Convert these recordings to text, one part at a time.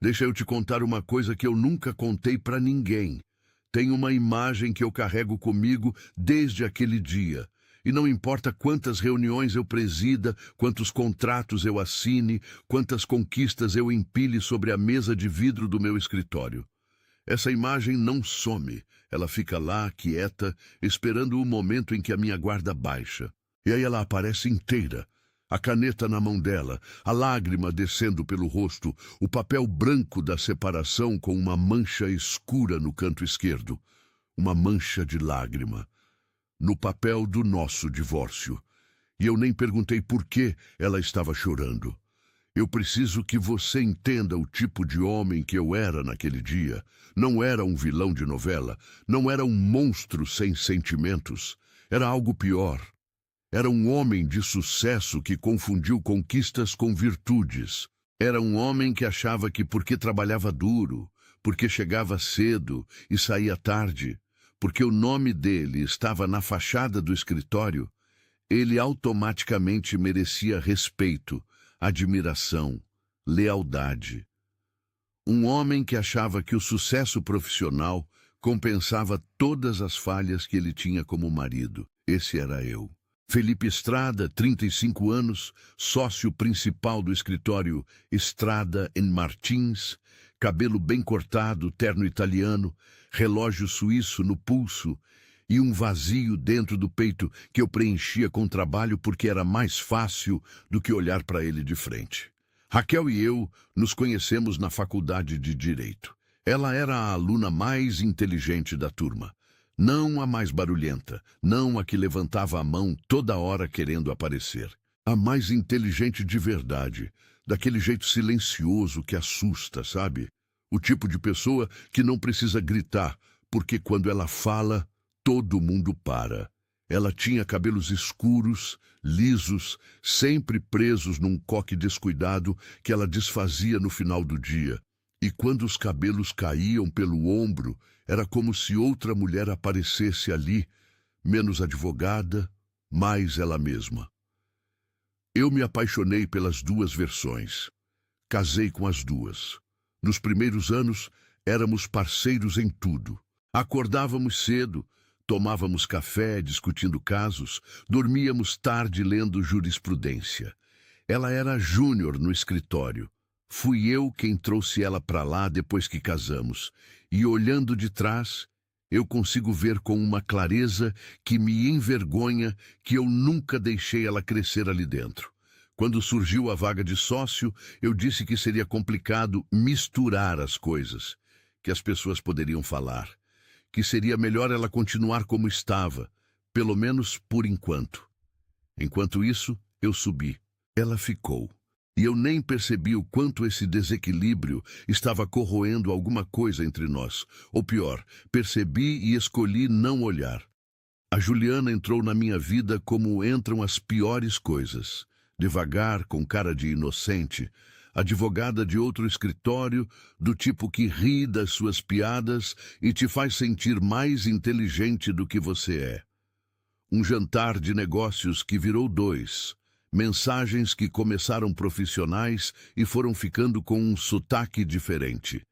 Deixa eu te contar uma coisa que eu nunca contei para ninguém. Tem uma imagem que eu carrego comigo desde aquele dia. E não importa quantas reuniões eu presida, quantos contratos eu assine, quantas conquistas eu empilhe sobre a mesa de vidro do meu escritório. Essa imagem não some. Ela fica lá, quieta, esperando o momento em que a minha guarda baixa. E aí ela aparece inteira. A caneta na mão dela, a lágrima descendo pelo rosto, o papel branco da separação com uma mancha escura no canto esquerdo. Uma mancha de lágrima. No papel do nosso divórcio. E eu nem perguntei por que ela estava chorando. Eu preciso que você entenda o tipo de homem que eu era naquele dia. Não era um vilão de novela, não era um monstro sem sentimentos. Era algo pior. Era um homem de sucesso que confundiu conquistas com virtudes. Era um homem que achava que porque trabalhava duro, porque chegava cedo e saía tarde, porque o nome dele estava na fachada do escritório, ele automaticamente merecia respeito, admiração, lealdade. Um homem que achava que o sucesso profissional compensava todas as falhas que ele tinha como marido. Esse era eu. Felipe Estrada, 35 anos, sócio principal do escritório Estrada Martins, cabelo bem cortado, terno italiano, relógio suíço no pulso e um vazio dentro do peito que eu preenchia com trabalho porque era mais fácil do que olhar para ele de frente. Raquel e eu nos conhecemos na faculdade de Direito. Ela era a aluna mais inteligente da turma. Não a mais barulhenta, não a que levantava a mão toda hora querendo aparecer. A mais inteligente de verdade, daquele jeito silencioso que assusta, sabe? O tipo de pessoa que não precisa gritar, porque quando ela fala, todo mundo para. Ela tinha cabelos escuros, lisos, sempre presos num coque descuidado que ela desfazia no final do dia. E quando os cabelos caíam pelo ombro, era como se outra mulher aparecesse ali, menos advogada, mais ela mesma. Eu me apaixonei pelas duas versões. Casei com as duas. Nos primeiros anos, éramos parceiros em tudo. Acordávamos cedo, tomávamos café discutindo casos, dormíamos tarde lendo jurisprudência. Ela era júnior no escritório. Fui eu quem trouxe ela para lá depois que casamos, e olhando de trás, eu consigo ver com uma clareza que me envergonha que eu nunca deixei ela crescer ali dentro. Quando surgiu a vaga de sócio, eu disse que seria complicado misturar as coisas, que as pessoas poderiam falar, que seria melhor ela continuar como estava, pelo menos por enquanto. Enquanto isso, eu subi. Ela ficou. E eu nem percebi o quanto esse desequilíbrio estava corroendo alguma coisa entre nós. Ou pior, percebi e escolhi não olhar. A Juliana entrou na minha vida como entram as piores coisas. Devagar, com cara de inocente, advogada de outro escritório, do tipo que ri das suas piadas e te faz sentir mais inteligente do que você é. Um jantar de negócios que virou dois. Mensagens que começaram profissionais e foram ficando com um sotaque diferente.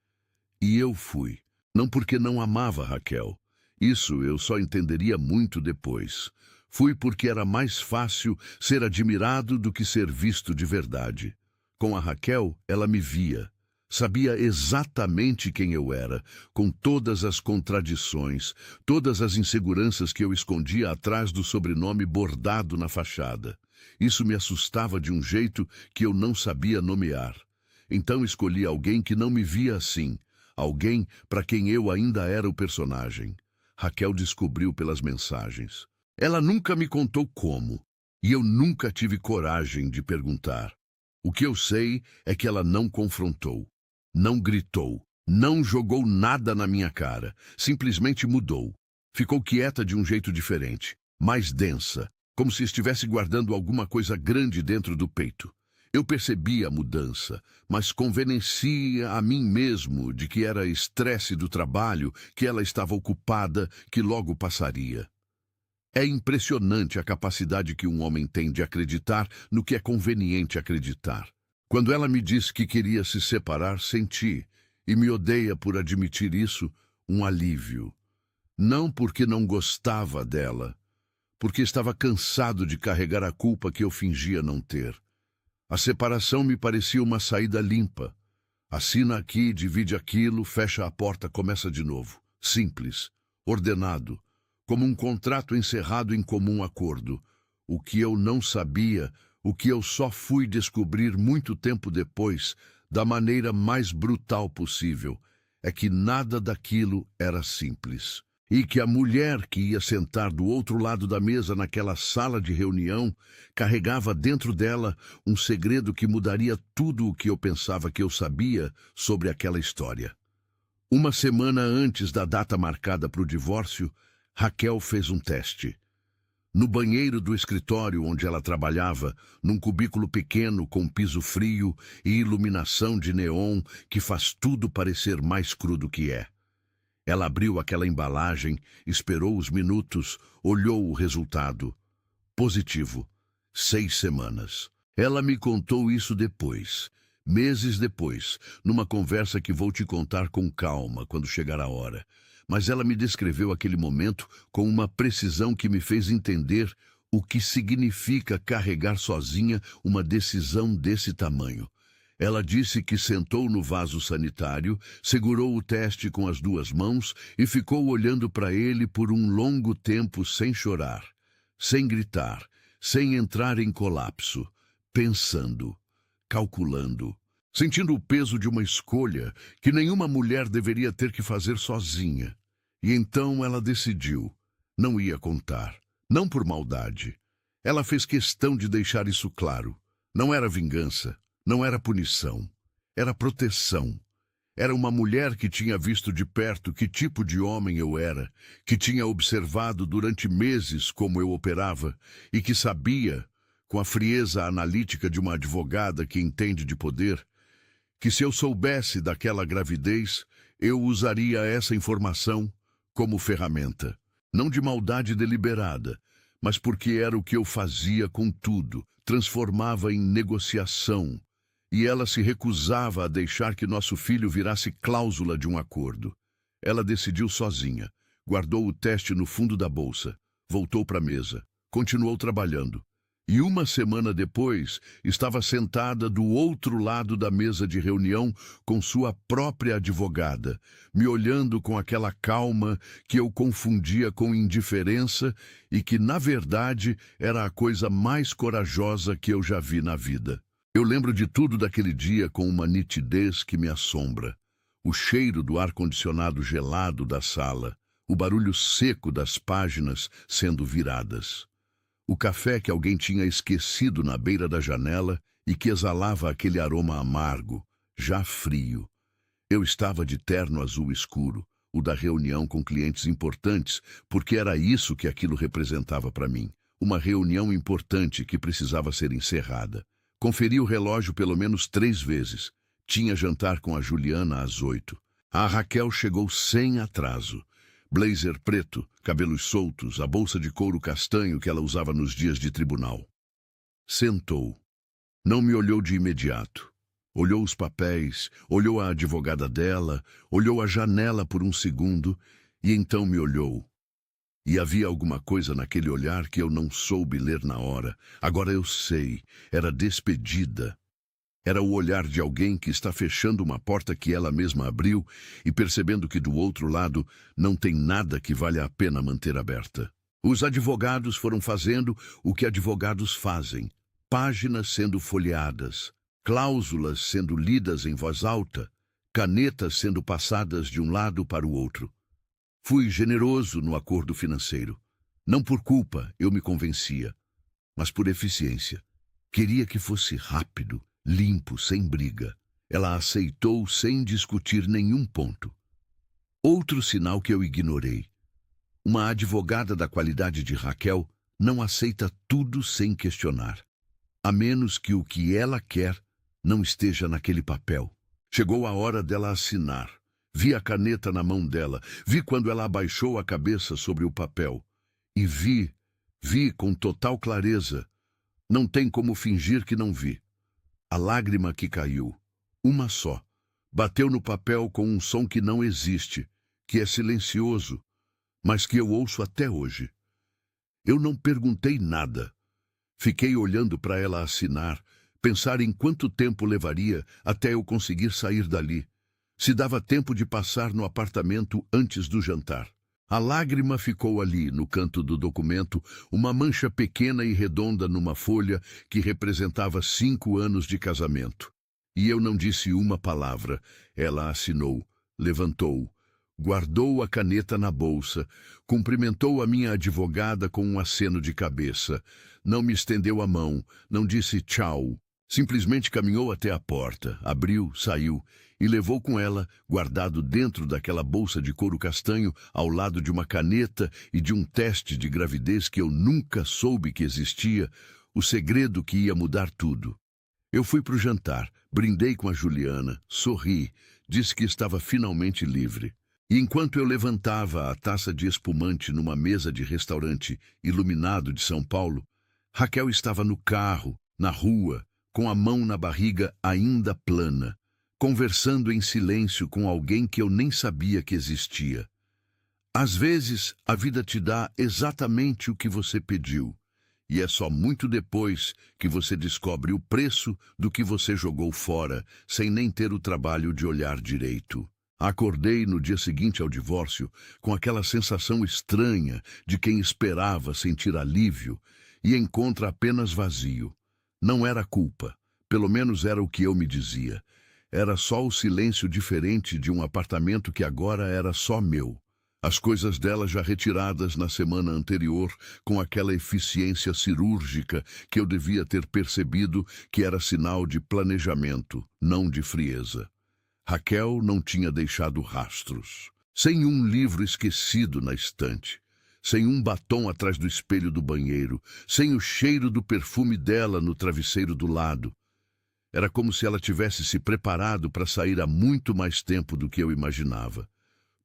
E eu fui. Não porque não amava Raquel. Isso eu só entenderia muito depois. Fui porque era mais fácil ser admirado do que ser visto de verdade. Com a Raquel, ela me via. Sabia exatamente quem eu era, com todas as contradições, todas as inseguranças que eu escondia atrás do sobrenome bordado na fachada. Isso me assustava de um jeito que eu não sabia nomear. Então escolhi alguém que não me via assim, alguém para quem eu ainda era o personagem. Raquel descobriu pelas mensagens. Ela nunca me contou como, e eu nunca tive coragem de perguntar. O que eu sei é que ela não confrontou, não gritou, não jogou nada na minha cara, simplesmente mudou. Ficou quieta de um jeito diferente, mais densa, como se estivesse guardando alguma coisa grande dentro do peito. Eu percebi a mudança, mas convencia a mim mesmo de que era estresse do trabalho, que ela estava ocupada, que logo passaria. É impressionante a capacidade que um homem tem de acreditar no que é conveniente acreditar. Quando ela me disse que queria se separar, senti, e me odeia por admitir isso, um alívio. Não porque não gostava dela, porque estava cansado de carregar a culpa que eu fingia não ter. A separação me parecia uma saída limpa. Assina aqui, divide aquilo, fecha a porta, começa de novo. Simples, ordenado, como um contrato encerrado em comum acordo. O que eu não sabia, o que eu só fui descobrir muito tempo depois, da maneira mais brutal possível, é que nada daquilo era simples. E que a mulher que ia sentar do outro lado da mesa naquela sala de reunião carregava dentro dela um segredo que mudaria tudo o que eu pensava que eu sabia sobre aquela história. Uma semana antes da data marcada para o divórcio, Raquel fez um teste. No banheiro do escritório onde ela trabalhava, num cubículo pequeno com piso frio e iluminação de neon que faz tudo parecer mais cru do que é. Ela abriu aquela embalagem, esperou os minutos, olhou o resultado. Positivo. 6 semanas. Ela me contou isso depois, meses depois, numa conversa que vou te contar com calma quando chegar a hora. Mas ela me descreveu aquele momento com uma precisão que me fez entender o que significa carregar sozinha uma decisão desse tamanho. Ela disse que sentou no vaso sanitário, segurou o teste com as 2 mãos e ficou olhando para ele por um longo tempo sem chorar, sem gritar, sem entrar em colapso, pensando, calculando, sentindo o peso de uma escolha que nenhuma mulher deveria ter que fazer sozinha. E então ela decidiu, não ia contar, não por maldade. Ela fez questão de deixar isso claro. Não era vingança. Não era punição, era proteção. Era uma mulher que tinha visto de perto que tipo de homem eu era, que tinha observado durante meses como eu operava e que sabia, com a frieza analítica de uma advogada que entende de poder, que se eu soubesse daquela gravidez, eu usaria essa informação como ferramenta. Não de maldade deliberada, mas porque era o que eu fazia com tudo, transformava em negociação. E ela se recusava a deixar que nosso filho virasse cláusula de um acordo. Ela decidiu sozinha, guardou o teste no fundo da bolsa, voltou para a mesa, continuou trabalhando. E uma semana depois, estava sentada do outro lado da mesa de reunião com sua própria advogada, me olhando com aquela calma que eu confundia com indiferença e que, na verdade, era a coisa mais corajosa que eu já vi na vida. Eu lembro de tudo daquele dia com uma nitidez que me assombra. O cheiro do ar-condicionado gelado da sala, o barulho seco das páginas sendo viradas. O café que alguém tinha esquecido na beira da janela e que exalava aquele aroma amargo, já frio. Eu estava de terno azul escuro, o da reunião com clientes importantes, porque era isso que aquilo representava para mim. Uma reunião importante que precisava ser encerrada. Conferi o relógio pelo menos 3 vezes. Tinha jantar com a Juliana às 8. A Raquel chegou sem atraso. Blazer preto, cabelos soltos, a bolsa de couro castanho que ela usava nos dias de tribunal. Sentou. Não me olhou de imediato. Olhou os papéis, olhou a advogada dela, olhou a janela por um segundo e então me olhou. E havia alguma coisa naquele olhar que eu não soube ler na hora. Agora eu sei. Era despedida. Era o olhar de alguém que está fechando uma porta que ela mesma abriu e percebendo que do outro lado não tem nada que valha a pena manter aberta. Os advogados foram fazendo o que advogados fazem. Páginas sendo folheadas, cláusulas sendo lidas em voz alta, canetas sendo passadas de um lado para o outro. Fui generoso no acordo financeiro. Não por culpa, eu me convencia, mas por eficiência. Queria que fosse rápido, limpo, sem briga. Ela aceitou sem discutir nenhum ponto. Outro sinal que eu ignorei. Uma advogada da qualidade de Raquel não aceita tudo sem questionar, a menos que o que ela quer não esteja naquele papel. Chegou a hora dela assinar. Vi a caneta na mão dela, vi quando ela abaixou a cabeça sobre o papel. E vi com total clareza. Não tem como fingir que não vi. A lágrima que caiu, uma só, bateu no papel com um som que não existe, que é silencioso, mas que eu ouço até hoje. Eu não perguntei nada. Fiquei olhando para ela assinar, pensar em quanto tempo levaria até eu conseguir sair dali. Se dava tempo de passar no apartamento antes do jantar. A lágrima ficou ali, no canto do documento, uma mancha pequena e redonda numa folha que representava 5 anos de casamento. E eu não disse uma palavra. Ela assinou, levantou, guardou a caneta na bolsa, cumprimentou a minha advogada com um aceno de cabeça. Não me estendeu a mão, não disse tchau. Simplesmente caminhou até a porta, abriu, saiu e levou com ela, guardado dentro daquela bolsa de couro castanho, ao lado de uma caneta e de um teste de gravidez que eu nunca soube que existia, o segredo que ia mudar tudo. Eu fui para o jantar, brindei com a Juliana, sorri, disse que estava finalmente livre. E enquanto eu levantava a taça de espumante numa mesa de restaurante iluminado de São Paulo, Raquel estava no carro, na rua, com a mão na barriga ainda plana, conversando em silêncio com alguém que eu nem sabia que existia. Às vezes, a vida te dá exatamente o que você pediu, e é só muito depois que você descobre o preço do que você jogou fora, sem nem ter o trabalho de olhar direito. Acordei no dia seguinte ao divórcio com aquela sensação estranha de quem esperava sentir alívio e encontra apenas vazio. Não era culpa, pelo menos era o que eu me dizia. Era só o silêncio diferente de um apartamento que agora era só meu. As coisas dela já retiradas na semana anterior, com aquela eficiência cirúrgica que eu devia ter percebido que era sinal de planejamento, não de frieza. Raquel não tinha deixado rastros. Sem um livro esquecido na estante, sem um batom atrás do espelho do banheiro, sem o cheiro do perfume dela no travesseiro do lado. Era como se ela tivesse se preparado para sair há muito mais tempo do que eu imaginava.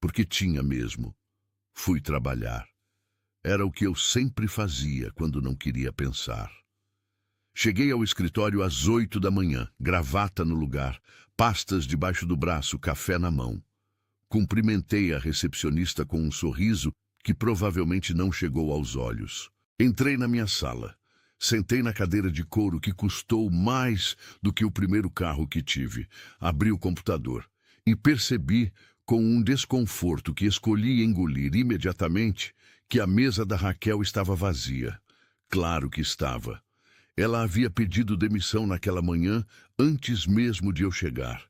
Porque tinha mesmo. Fui trabalhar. Era o que eu sempre fazia quando não queria pensar. Cheguei ao escritório às 8 da manhã, gravata no lugar, pastas debaixo do braço, café na mão. Cumprimentei a recepcionista com um sorriso que provavelmente não chegou aos olhos. Entrei na minha sala. Sentei na cadeira de couro que custou mais do que o primeiro carro que tive. Abri o computador e percebi, com um desconforto que escolhi engolir imediatamente, que a mesa da Raquel estava vazia. Claro que estava. Ela havia pedido demissão naquela manhã, antes mesmo de eu chegar.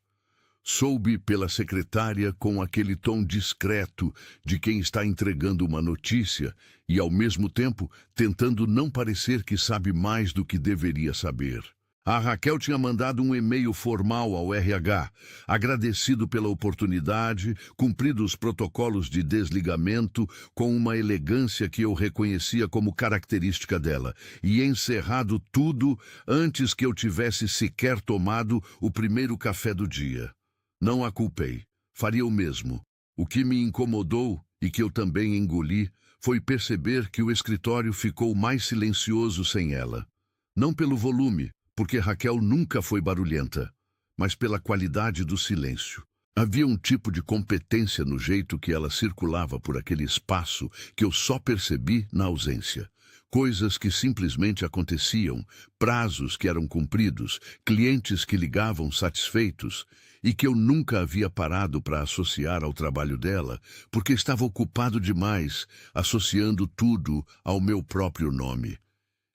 Soube pela secretária com aquele tom discreto de quem está entregando uma notícia e, ao mesmo tempo, tentando não parecer que sabe mais do que deveria saber. A Raquel tinha mandado um e-mail formal ao RH, agradecido pela oportunidade, cumprido os protocolos de desligamento com uma elegância que eu reconhecia como característica dela, e encerrado tudo antes que eu tivesse sequer tomado o primeiro café do dia. Não a culpei. Faria o mesmo. O que me incomodou, e que eu também engoli, foi perceber que o escritório ficou mais silencioso sem ela. Não pelo volume, porque Raquel nunca foi barulhenta, mas pela qualidade do silêncio. Havia um tipo de competência no jeito que ela circulava por aquele espaço que eu só percebi na ausência. Coisas que simplesmente aconteciam, prazos que eram cumpridos, clientes que ligavam satisfeitos, e que eu nunca havia parado para associar ao trabalho dela, porque estava ocupado demais, associando tudo ao meu próprio nome.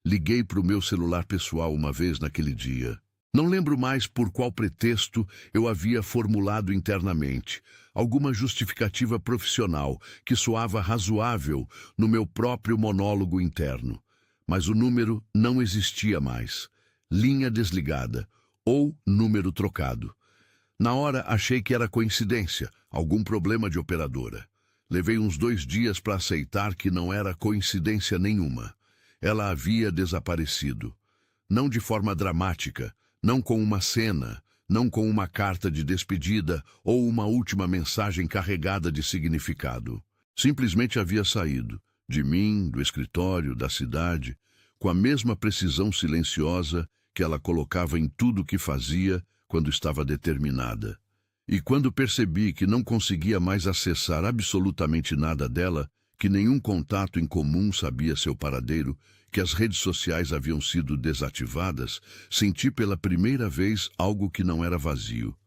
Liguei para o meu celular pessoal uma vez naquele dia. Não lembro mais por qual pretexto eu havia formulado internamente, alguma justificativa profissional que soava razoável no meu próprio monólogo interno. Mas o número não existia mais. Linha desligada ou número trocado. Na hora achei que era coincidência, algum problema de operadora. Levei uns 2 dias para aceitar que não era coincidência nenhuma. Ela havia desaparecido. Não de forma dramática, não com uma cena, não com uma carta de despedida ou uma última mensagem carregada de significado. Simplesmente havia saído, de mim, do escritório, da cidade, com a mesma precisão silenciosa que que ela colocava em tudo o que fazia quando estava determinada. E quando percebi que não conseguia mais acessar absolutamente nada dela, que nenhum contato em comum sabia seu paradeiro, que as redes sociais haviam sido desativadas, senti pela primeira vez algo que não era vazio.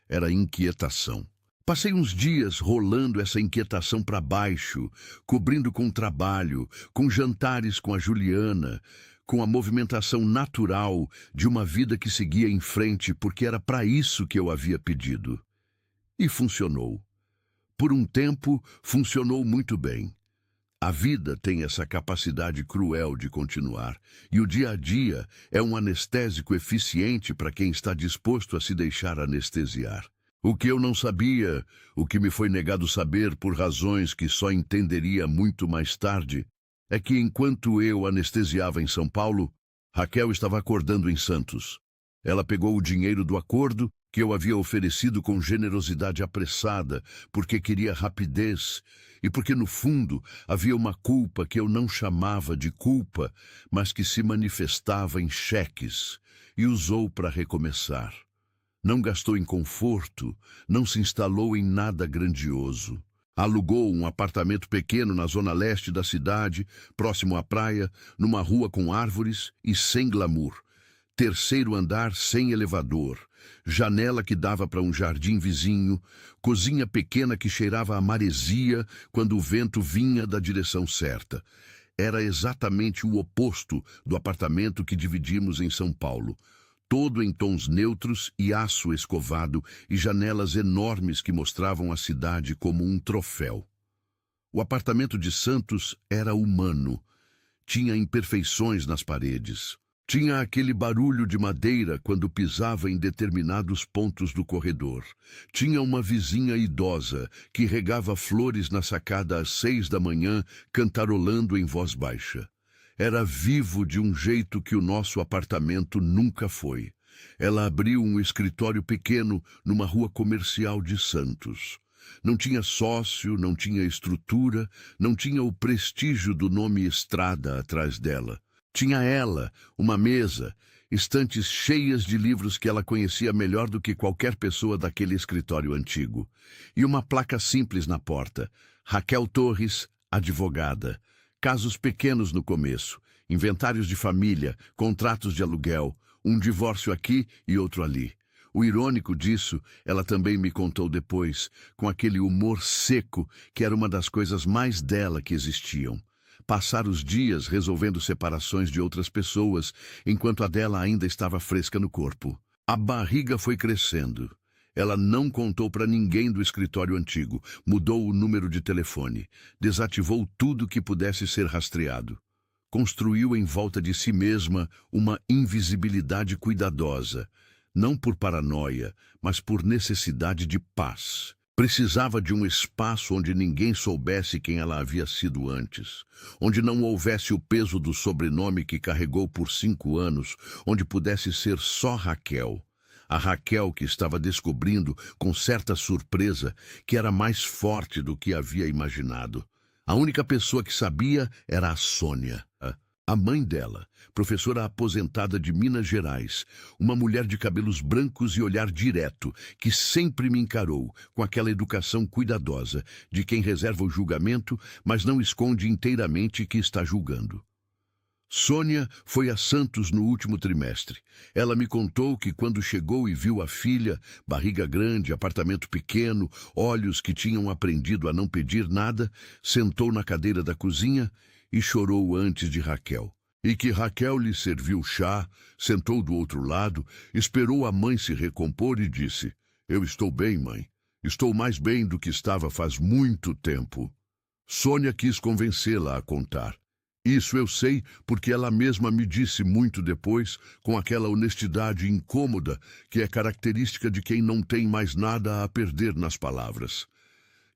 Era inquietação. Passei uns dias rolando essa inquietação para baixo, cobrindo com trabalho, com jantares com a Juliana, com a movimentação natural de uma vida que seguia em frente, porque era para isso que eu havia pedido. E funcionou. Por um tempo, funcionou muito bem. A vida tem essa capacidade cruel de continuar, e o dia a dia é um anestésico eficiente para quem está disposto a se deixar anestesiar. O que eu não sabia, o que me foi negado saber por razões que só entenderia muito mais tarde, é que enquanto eu anestesiava em São Paulo, Raquel estava acordando em Santos. Ela pegou o dinheiro do acordo que eu havia oferecido com generosidade apressada, porque queria rapidez e porque, no fundo, havia uma culpa que eu não chamava de culpa, mas que se manifestava em cheques, e usou para recomeçar. Não gastou em conforto, não se instalou em nada grandioso. Alugou um apartamento pequeno na zona leste da cidade, próximo à praia, numa rua com árvores e sem glamour. Terceiro andar sem elevador, janela que dava para um jardim vizinho, cozinha pequena que cheirava a maresia quando o vento vinha da direção certa. Era exatamente o oposto do apartamento que dividimos em São Paulo. Todo em tons neutros e aço escovado e janelas enormes que mostravam a cidade como um troféu. O apartamento de Santos era humano. Tinha imperfeições nas paredes. Tinha aquele barulho de madeira quando pisava em determinados pontos do corredor. Tinha uma vizinha idosa que regava flores na sacada às 6 da manhã, cantarolando em voz baixa. Era vivo de um jeito que o nosso apartamento nunca foi. Ela abriu um escritório pequeno numa rua comercial de Santos. Não tinha sócio, não tinha estrutura, não tinha o prestígio do nome Estrada atrás dela. Tinha ela, uma mesa, estantes cheias de livros que ela conhecia melhor do que qualquer pessoa daquele escritório antigo. E uma placa simples na porta: Raquel Torres, advogada. Casos pequenos no começo, inventários de família, contratos de aluguel, um divórcio aqui e outro ali. O irônico disso, ela também me contou depois, com aquele humor seco que era uma das coisas mais dela que existiam. Passar os dias resolvendo separações de outras pessoas, enquanto a dela ainda estava fresca no corpo. A barriga foi crescendo. Ela não contou para ninguém do escritório antigo, mudou o número de telefone, desativou tudo que pudesse ser rastreado. Construiu em volta de si mesma uma invisibilidade cuidadosa, não por paranoia, mas por necessidade de paz. Precisava de um espaço onde ninguém soubesse quem ela havia sido antes, onde não houvesse o peso do sobrenome que carregou por 5 anos, onde pudesse ser só Raquel. A Raquel que estava descobrindo, com certa surpresa, que era mais forte do que havia imaginado. A única pessoa que sabia era a Sônia, a mãe dela, professora aposentada de Minas Gerais, uma mulher de cabelos brancos e olhar direto, que sempre me encarou com aquela educação cuidadosa de quem reserva o julgamento, mas não esconde inteiramente que está julgando. Sônia foi a Santos no último trimestre. Ela me contou que quando chegou e viu a filha, barriga grande, apartamento pequeno, olhos que tinham aprendido a não pedir nada, sentou na cadeira da cozinha e chorou antes de Raquel. E que Raquel lhe serviu chá, sentou do outro lado, esperou a mãe se recompor e disse: "Eu estou bem, mãe. Estou mais bem do que estava faz muito tempo." Sônia quis convencê-la a contar. Isso eu sei porque ela mesma me disse muito depois, com aquela honestidade incômoda que é característica de quem não tem mais nada a perder nas palavras.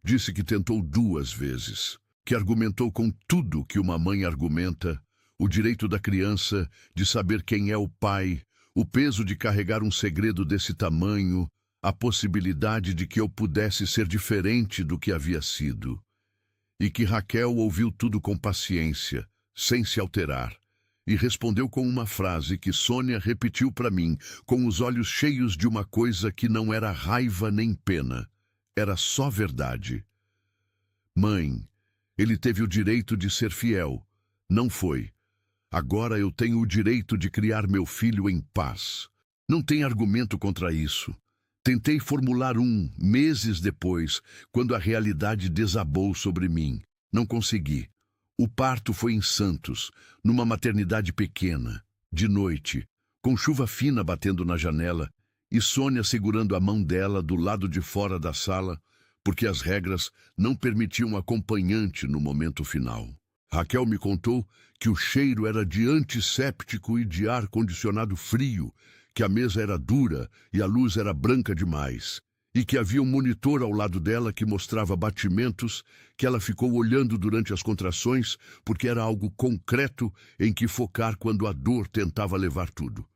Disse que tentou 2 vezes, que argumentou com tudo que uma mãe argumenta: o direito da criança de saber quem é o pai, o peso de carregar um segredo desse tamanho, a possibilidade de que eu pudesse ser diferente do que havia sido. E que Raquel ouviu tudo com paciência, sem se alterar, e respondeu com uma frase que Sônia repetiu para mim, com os olhos cheios de uma coisa que não era raiva nem pena. Era só verdade. Mãe, ele teve o direito de ser fiel. Não foi. Agora eu tenho o direito de criar meu filho em paz. Não tem argumento contra isso. Tentei formular meses depois, quando a realidade desabou sobre mim. Não consegui. O parto foi em Santos, numa maternidade pequena, de noite, com chuva fina batendo na janela e Sônia segurando a mão dela do lado de fora da sala, porque as regras não permitiam acompanhante no momento final. Raquel me contou que o cheiro era de antisséptico e de ar-condicionado frio, que a mesa era dura e a luz era branca demais, e que havia um monitor ao lado dela que mostrava batimentos que ela ficou olhando durante as contrações, porque era algo concreto em que focar quando a dor tentava levar tudo.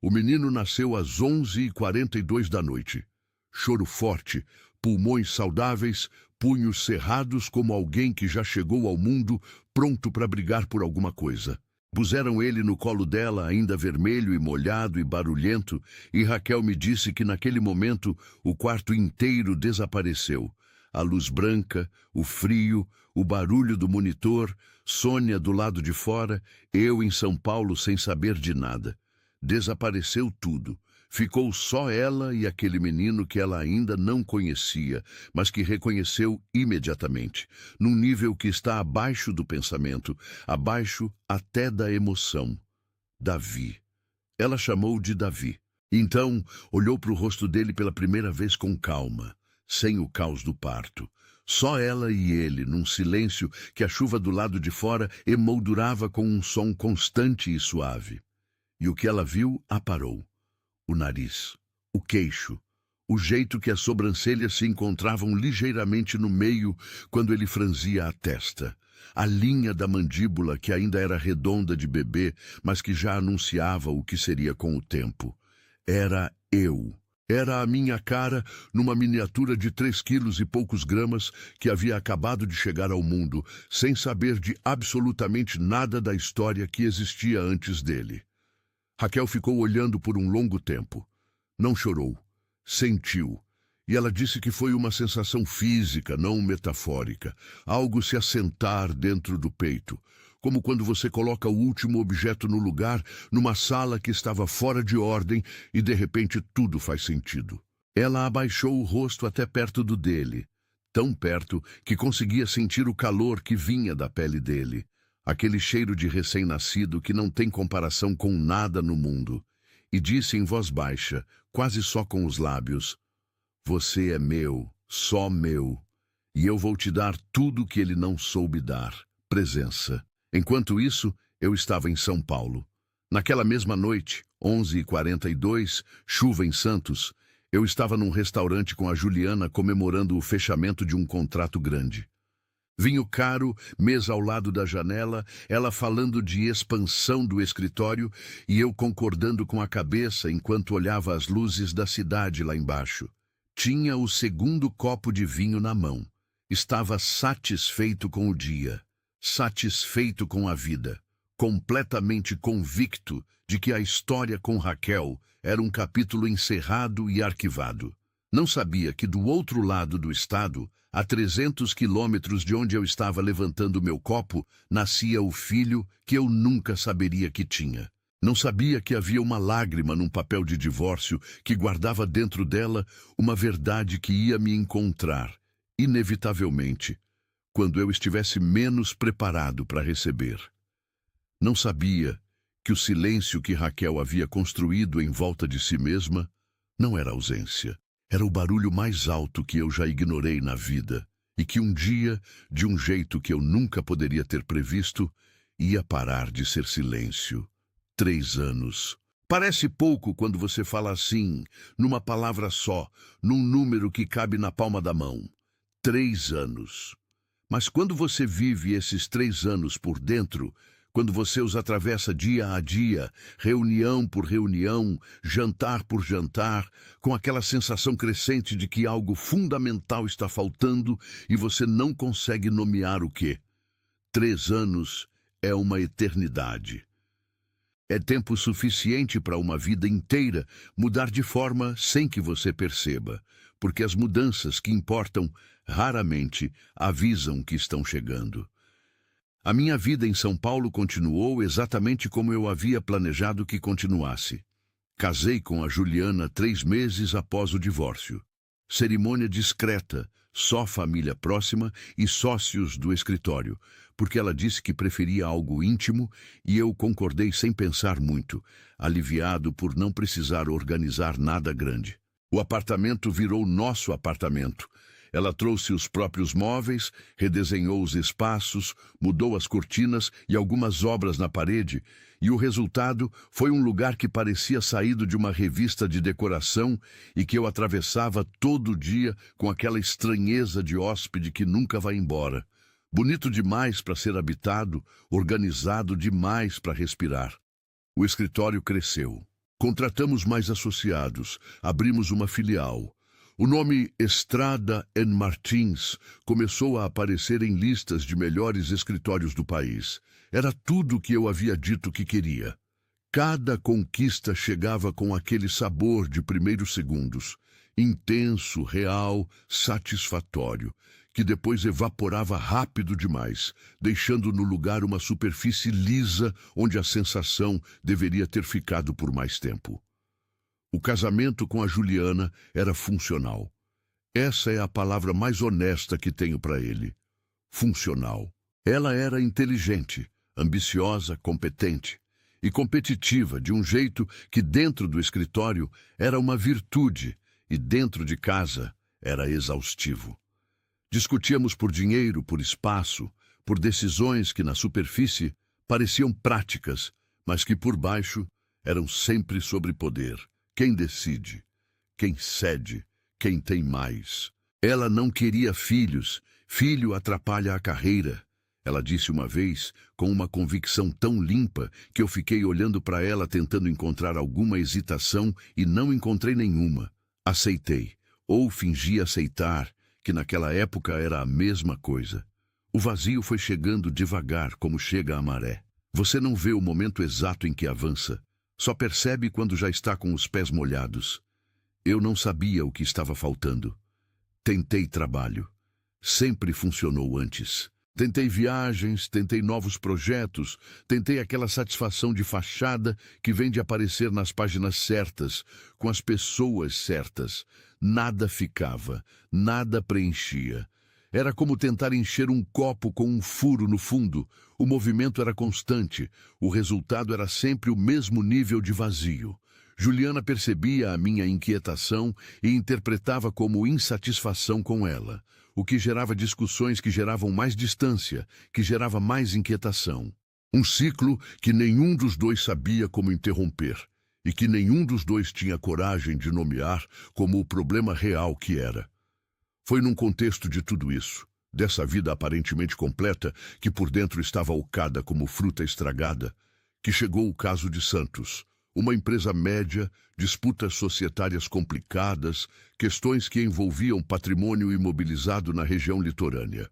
O menino nasceu às 11h42 da noite. Choro forte, pulmões saudáveis, punhos cerrados como alguém que já chegou ao mundo pronto para brigar por alguma coisa. Puseram ele no colo dela, ainda vermelho e molhado e barulhento, e Raquel me disse que naquele momento o quarto inteiro desapareceu. A luz branca, o frio, o barulho do monitor, Sônia do lado de fora, eu em São Paulo sem saber de nada. Desapareceu tudo. Ficou só ela e aquele menino que ela ainda não conhecia, mas que reconheceu imediatamente, num nível que está abaixo do pensamento, abaixo até da emoção. Davi. Ela chamou de Davi. Então, olhou para o rosto dele pela primeira vez com calma, sem o caos do parto. Só ela e ele, num silêncio que a chuva do lado de fora emoldurava com um som constante e suave. E o que ela viu a parou. O nariz, o queixo, o jeito que as sobrancelhas se encontravam ligeiramente no meio quando ele franzia a testa, a linha da mandíbula que ainda era redonda de bebê, mas que já anunciava o que seria com o tempo. Era eu. Era a minha cara numa miniatura de 3 quilos e poucos gramas que havia acabado de chegar ao mundo, sem saber de absolutamente nada da história que existia antes dele. Raquel ficou olhando por um longo tempo. Não chorou. Sentiu. E ela disse que foi uma sensação física, não metafórica. Algo se assentar dentro do peito. Como quando você coloca o último objeto no lugar, numa sala que estava fora de ordem, e de repente tudo faz sentido. Ela abaixou o rosto até perto do dele. Tão perto que conseguia sentir o calor que vinha da pele dele. Aquele cheiro de recém-nascido que não tem comparação com nada no mundo, e disse em voz baixa, quase só com os lábios, "Você é meu, só meu, e eu vou te dar tudo que ele não soube dar, presença." Enquanto isso, eu estava em São Paulo. Naquela mesma noite, 11h42, chuva em Santos, eu estava num restaurante com a Juliana comemorando o fechamento de um contrato grande. Vinho caro, mesa ao lado da janela, ela falando de expansão do escritório e eu concordando com a cabeça enquanto olhava as luzes da cidade lá embaixo. Tinha o segundo copo de vinho na mão. Estava satisfeito com o dia, satisfeito com a vida, completamente convicto de que a história com Raquel era um capítulo encerrado e arquivado. Não sabia que do outro lado do estado, a 300 quilômetros de onde eu estava levantando meu copo, nascia o filho que eu nunca saberia que tinha. Não sabia que havia uma lágrima num papel de divórcio que guardava dentro dela uma verdade que ia me encontrar, inevitavelmente, quando eu estivesse menos preparado para receber. Não sabia que o silêncio que Raquel havia construído em volta de si mesma não era ausência. Era o barulho mais alto que eu já ignorei na vida e que um dia, de um jeito que eu nunca poderia ter previsto, ia parar de ser silêncio. 3 anos. Parece pouco quando você fala assim, numa palavra só, num número que cabe na palma da mão. 3 anos. Mas quando você vive esses 3 anos por dentro, quando você os atravessa dia a dia, reunião por reunião, jantar por jantar, com aquela sensação crescente de que algo fundamental está faltando e você não consegue nomear o quê. 3 anos é uma eternidade. É tempo suficiente para uma vida inteira mudar de forma sem que você perceba, porque as mudanças que importam raramente avisam que estão chegando. A minha vida em São Paulo continuou exatamente como eu havia planejado que continuasse. Casei com a Juliana 3 meses após o divórcio. Cerimônia discreta, só família próxima e sócios do escritório, porque ela disse que preferia algo íntimo e eu concordei sem pensar muito, aliviado por não precisar organizar nada grande. O apartamento virou nosso apartamento. Ela trouxe os próprios móveis, redesenhou os espaços, mudou as cortinas e algumas obras na parede, e o resultado foi um lugar que parecia saído de uma revista de decoração e que eu atravessava todo dia com aquela estranheza de hóspede que nunca vai embora. Bonito demais para ser habitado, organizado demais para respirar. O escritório cresceu. Contratamos mais associados, abrimos uma filial. O nome Estrada & Martins começou a aparecer em listas de melhores escritórios do país. Era tudo o que eu havia dito que queria. Cada conquista chegava com aquele sabor de primeiros segundos, intenso, real, satisfatório, que depois evaporava rápido demais, deixando no lugar uma superfície lisa onde a sensação deveria ter ficado por mais tempo. O casamento com a Juliana era funcional. Essa é a palavra mais honesta que tenho para ele. Funcional. Ela era inteligente, ambiciosa, competente e competitiva de um jeito que dentro do escritório era uma virtude e dentro de casa era exaustivo. Discutíamos por dinheiro, por espaço, por decisões que na superfície pareciam práticas, mas que por baixo eram sempre sobre poder. Quem decide? Quem cede? Quem tem mais? Ela não queria filhos. Filho atrapalha a carreira. Ela disse uma vez, com uma convicção tão limpa que eu fiquei olhando para ela tentando encontrar alguma hesitação e não encontrei nenhuma. Aceitei, ou fingi aceitar, que naquela época era a mesma coisa. O vazio foi chegando devagar, como chega a maré. Você não vê o momento exato em que avança. Só percebe quando já está com os pés molhados. Eu não sabia o que estava faltando. Tentei trabalho. Sempre funcionou antes. Tentei viagens, tentei novos projetos, tentei aquela satisfação de fachada que vem de aparecer nas páginas certas, com as pessoas certas. Nada ficava, nada preenchia. Era como tentar encher um copo com um furo no fundo. O movimento era constante. O resultado era sempre o mesmo nível de vazio. Juliana percebia a minha inquietação e interpretava como insatisfação com ela, o que gerava discussões que geravam mais distância, que gerava mais inquietação. Um ciclo que nenhum dos dois sabia como interromper e que nenhum dos dois tinha coragem de nomear como o problema real que era. Foi num contexto de tudo isso, dessa vida aparentemente completa, que por dentro estava ocada como fruta estragada, que chegou o caso de Santos, uma empresa média, disputas societárias complicadas, questões que envolviam patrimônio imobilizado na região litorânea.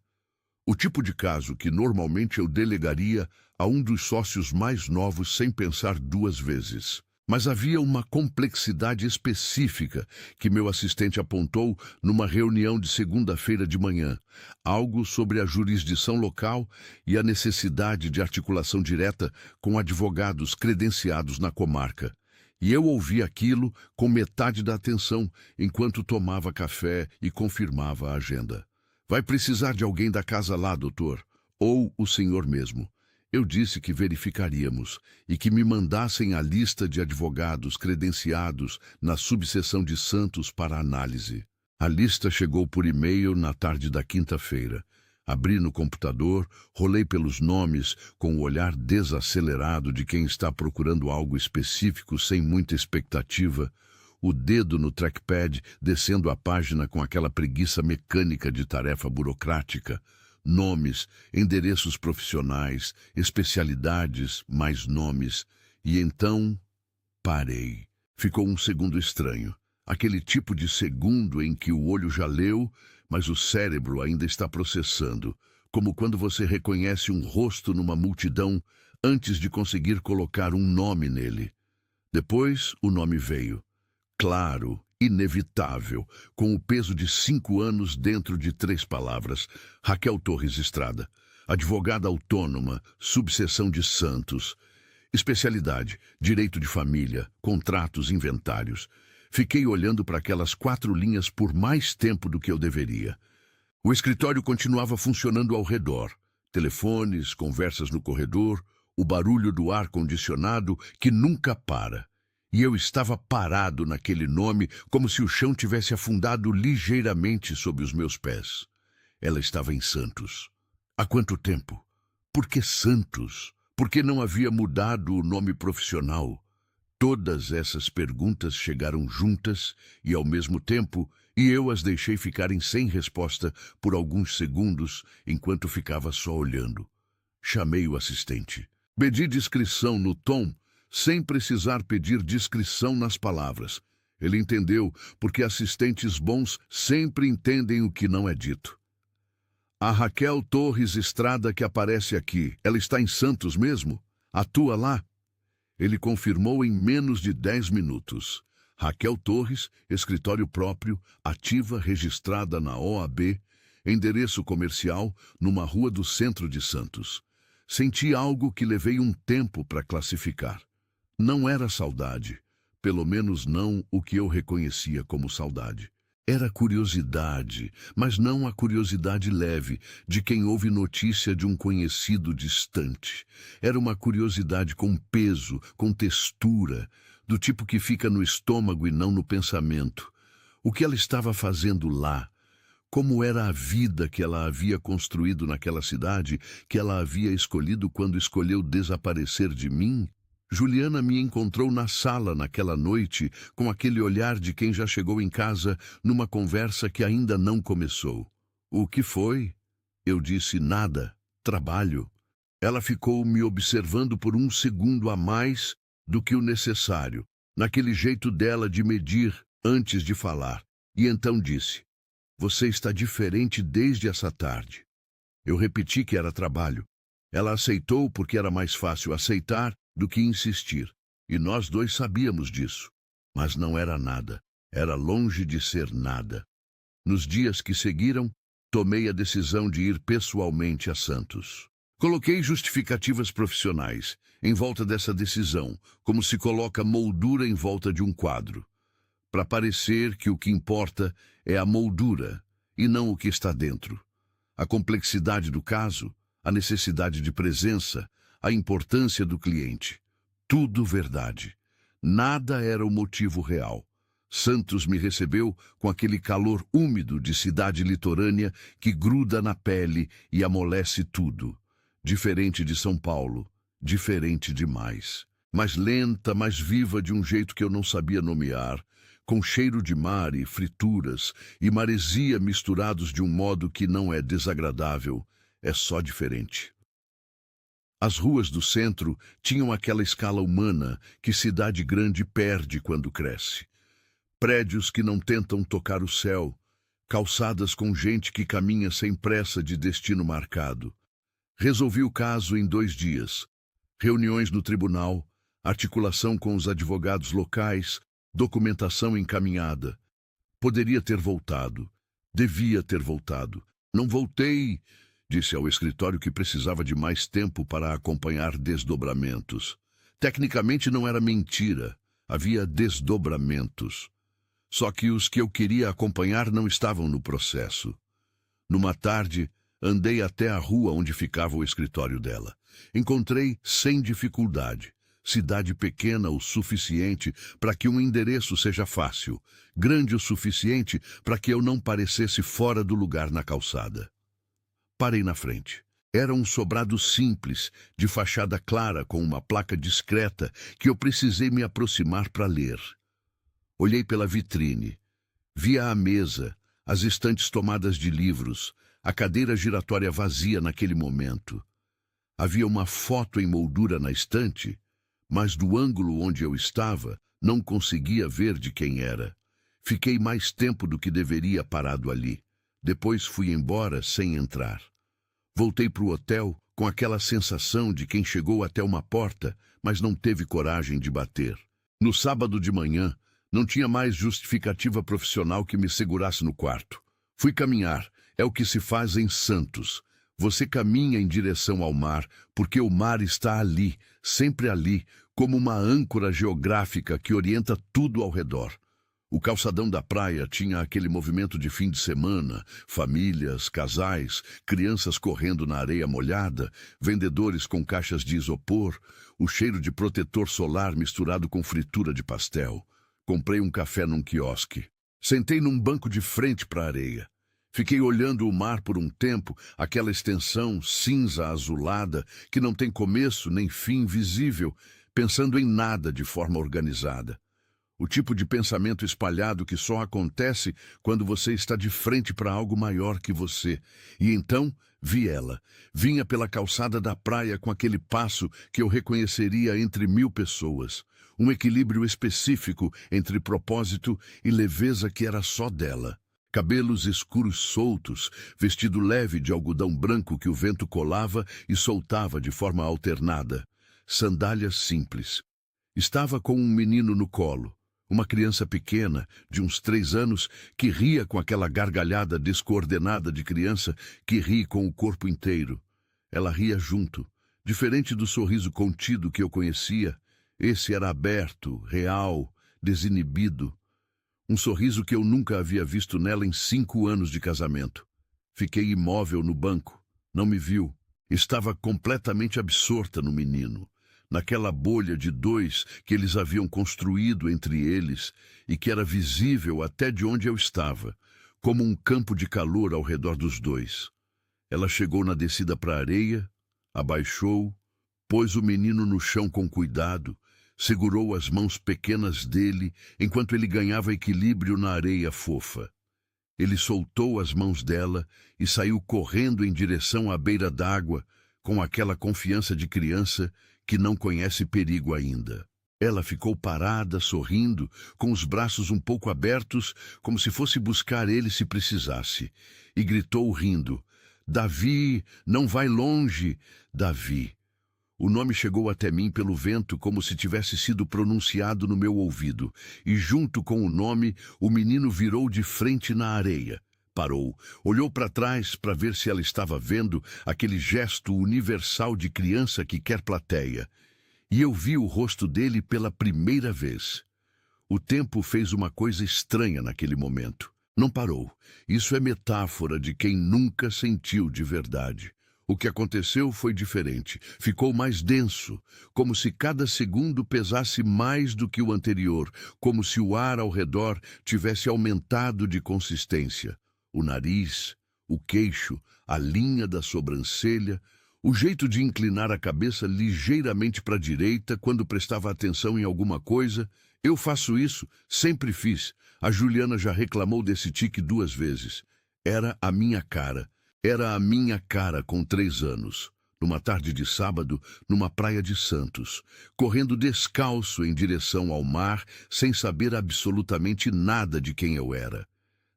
O tipo de caso que normalmente eu delegaria a um dos sócios mais novos sem pensar duas vezes. Mas havia uma complexidade específica que meu assistente apontou numa reunião de segunda-feira de manhã, algo sobre a jurisdição local e a necessidade de articulação direta com advogados credenciados na comarca. E eu ouvi aquilo com metade da atenção enquanto tomava café e confirmava a agenda. Vai precisar de alguém da casa lá, doutor, ou o senhor mesmo. Eu disse que verificaríamos e que me mandassem a lista de advogados credenciados na subseção de Santos para análise. A lista chegou por e-mail na tarde da quinta-feira. Abri no computador, rolei pelos nomes com o olhar desacelerado de quem está procurando algo específico sem muita expectativa, o dedo no trackpad descendo a página com aquela preguiça mecânica de tarefa burocrática. Nomes, endereços profissionais, especialidades, mais nomes. E então, parei. Ficou um segundo estranho. Aquele tipo de segundo em que o olho já leu, mas o cérebro ainda está processando. Como quando você reconhece um rosto numa multidão antes de conseguir colocar um nome nele. Depois, o nome veio. Claro, inevitável, com o peso de 5 anos dentro de 3 palavras. Raquel Torres Estrada, advogada autônoma, subseção de Santos. Especialidade, direito de família, contratos, inventários. Fiquei olhando para aquelas 4 linhas por mais tempo do que eu deveria. O escritório continuava funcionando ao redor. Telefones, conversas no corredor, o barulho do ar-condicionado que nunca para. E eu estava parado naquele nome como se o chão tivesse afundado ligeiramente sob os meus pés. Ela estava em Santos. Há quanto tempo? Por que Santos? Por que não havia mudado o nome profissional? Todas essas perguntas chegaram juntas e ao mesmo tempo, e eu as deixei ficarem sem resposta por alguns segundos enquanto ficava só olhando. Chamei o assistente. Pedi descrição no tom, sem precisar pedir descrição nas palavras. Ele entendeu, porque assistentes bons sempre entendem o que não é dito. A Raquel Torres Estrada que aparece aqui, ela está em Santos mesmo? Atua lá? Ele confirmou em menos de 10 minutos. Raquel Torres, escritório próprio, ativa, registrada na OAB, endereço comercial, numa rua do centro de Santos. Senti algo que levei um tempo para classificar. Não era saudade, pelo menos não o que eu reconhecia como saudade. Era curiosidade, mas não a curiosidade leve de quem ouve notícia de um conhecido distante. Era uma curiosidade com peso, com textura, do tipo que fica no estômago e não no pensamento. O que ela estava fazendo lá? Como era a vida que ela havia construído naquela cidade, que ela havia escolhido quando escolheu desaparecer de mim? Juliana me encontrou na sala naquela noite, com aquele olhar de quem já chegou em casa numa conversa que ainda não começou. O que foi? Eu disse nada. Trabalho. Ela ficou me observando por um segundo a mais do que o necessário, naquele jeito dela de medir antes de falar, e então disse: "Você está diferente desde essa tarde." Eu repeti que era trabalho. Ela aceitou porque era mais fácil aceitar do que insistir, e nós dois sabíamos disso. Mas não era nada, era longe de ser nada. Nos dias que seguiram, tomei a decisão de ir pessoalmente a Santos. Coloquei justificativas profissionais em volta dessa decisão, como se coloca moldura em volta de um quadro, para parecer que o que importa é a moldura e não o que está dentro. A complexidade do caso, a necessidade de presença, a importância do cliente. Tudo verdade. Nada era o motivo real. Santos me recebeu com aquele calor úmido de cidade litorânea que gruda na pele e amolece tudo. Diferente de São Paulo, diferente demais. Mais lenta, mais viva de um jeito que eu não sabia nomear, com cheiro de mar e frituras e maresia misturados de um modo que não é desagradável, é só diferente. As ruas do centro tinham aquela escala humana que cidade grande perde quando cresce. Prédios que não tentam tocar o céu, calçadas com gente que caminha sem pressa de destino marcado. Resolvi o caso em 2 dias. Reuniões no tribunal, articulação com os advogados locais, documentação encaminhada. Poderia ter voltado. Devia ter voltado. Não voltei, disse ao escritório que precisava de mais tempo para acompanhar desdobramentos. Tecnicamente não era mentira. Havia desdobramentos. Só que os que eu queria acompanhar não estavam no processo. Numa tarde, andei até a rua onde ficava o escritório dela. Encontrei sem dificuldade. Cidade pequena o suficiente para que um endereço seja fácil. Grande o suficiente para que eu não parecesse fora do lugar na calçada. Parei na frente. Era um sobrado simples, de fachada clara com uma placa discreta que eu precisei me aproximar para ler. Olhei pela vitrine. Via a mesa, as estantes tomadas de livros, a cadeira giratória vazia naquele momento. Havia uma foto em moldura na estante, mas do ângulo onde eu estava, não conseguia ver de quem era. Fiquei mais tempo do que deveria parado ali. Depois fui embora sem entrar. Voltei para o hotel com aquela sensação de quem chegou até uma porta, mas não teve coragem de bater. No sábado de manhã, não tinha mais justificativa profissional que me segurasse no quarto. Fui caminhar, é o que se faz em Santos. Você caminha em direção ao mar, porque o mar está ali, sempre ali, como uma âncora geográfica que orienta tudo ao redor. O calçadão da praia tinha aquele movimento de fim de semana, famílias, casais, crianças correndo na areia molhada, vendedores com caixas de isopor, o cheiro de protetor solar misturado com fritura de pastel. Comprei um café num quiosque. Sentei num banco de frente para a areia. Fiquei olhando o mar por um tempo, aquela extensão cinza azulada que não tem começo nem fim visível, pensando em nada de forma organizada. O tipo de pensamento espalhado que só acontece quando você está de frente para algo maior que você. E então vi ela. Vinha pela calçada da praia com aquele passo que eu reconheceria entre 1000 pessoas. Um equilíbrio específico entre propósito e leveza que era só dela. Cabelos escuros soltos, vestido leve de algodão branco que o vento colava e soltava de forma alternada. Sandálias simples. Estava com um menino no colo. Uma criança pequena, de uns 3 anos, que ria com aquela gargalhada descoordenada de criança que ri com o corpo inteiro. Ela ria junto. Diferente do sorriso contido que eu conhecia, esse era aberto, real, desinibido. Um sorriso que eu nunca havia visto nela em 5 anos de casamento. Fiquei imóvel no banco. Não me viu. Estava completamente absorta no menino, naquela bolha de 2 que eles haviam construído entre eles e que era visível até de onde eu estava, como um campo de calor ao redor dos 2. Ela chegou na descida para a areia, abaixou, pôs o menino no chão com cuidado, segurou as mãos pequenas dele enquanto ele ganhava equilíbrio na areia fofa. Ele soltou as mãos dela e saiu correndo em direção à beira d'água, com aquela confiança de criança que não conhece perigo ainda. Ela ficou parada, sorrindo, com os braços um pouco abertos, como se fosse buscar ele se precisasse, e gritou rindo: "Davi, não vai longe, Davi." O nome chegou até mim pelo vento como se tivesse sido pronunciado no meu ouvido, e junto com o nome, o menino virou de frente na areia. Parou, olhou para trás para ver se ela estava vendo aquele gesto universal de criança que quer plateia. E eu vi o rosto dele pela primeira vez. O tempo fez uma coisa estranha naquele momento. Não parou. Isso é metáfora de quem nunca sentiu de verdade. O que aconteceu foi diferente. Ficou mais denso, como se cada segundo pesasse mais do que o anterior, como se o ar ao redor tivesse aumentado de consistência. O nariz, o queixo, a linha da sobrancelha, o jeito de inclinar a cabeça ligeiramente para a direita quando prestava atenção em alguma coisa. Eu faço isso, sempre fiz. A Juliana já reclamou desse tique 2 vezes. Era a minha cara. Era a minha cara com 3 anos. Numa tarde de sábado, numa praia de Santos, correndo descalço em direção ao mar, sem saber absolutamente nada de quem eu era.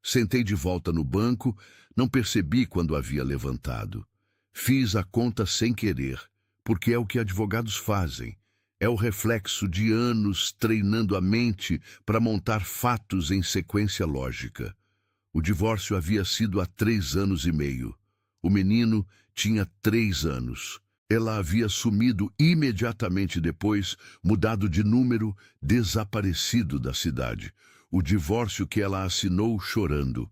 Sentei de volta no banco, não percebi quando havia levantado. Fiz a conta sem querer, porque é o que advogados fazem. É o reflexo de anos treinando a mente para montar fatos em sequência lógica. O divórcio havia sido há 3 anos e meio. O menino tinha 3 anos. Ela havia sumido imediatamente depois, mudado de número, desaparecido da cidade. O divórcio que ela assinou chorando.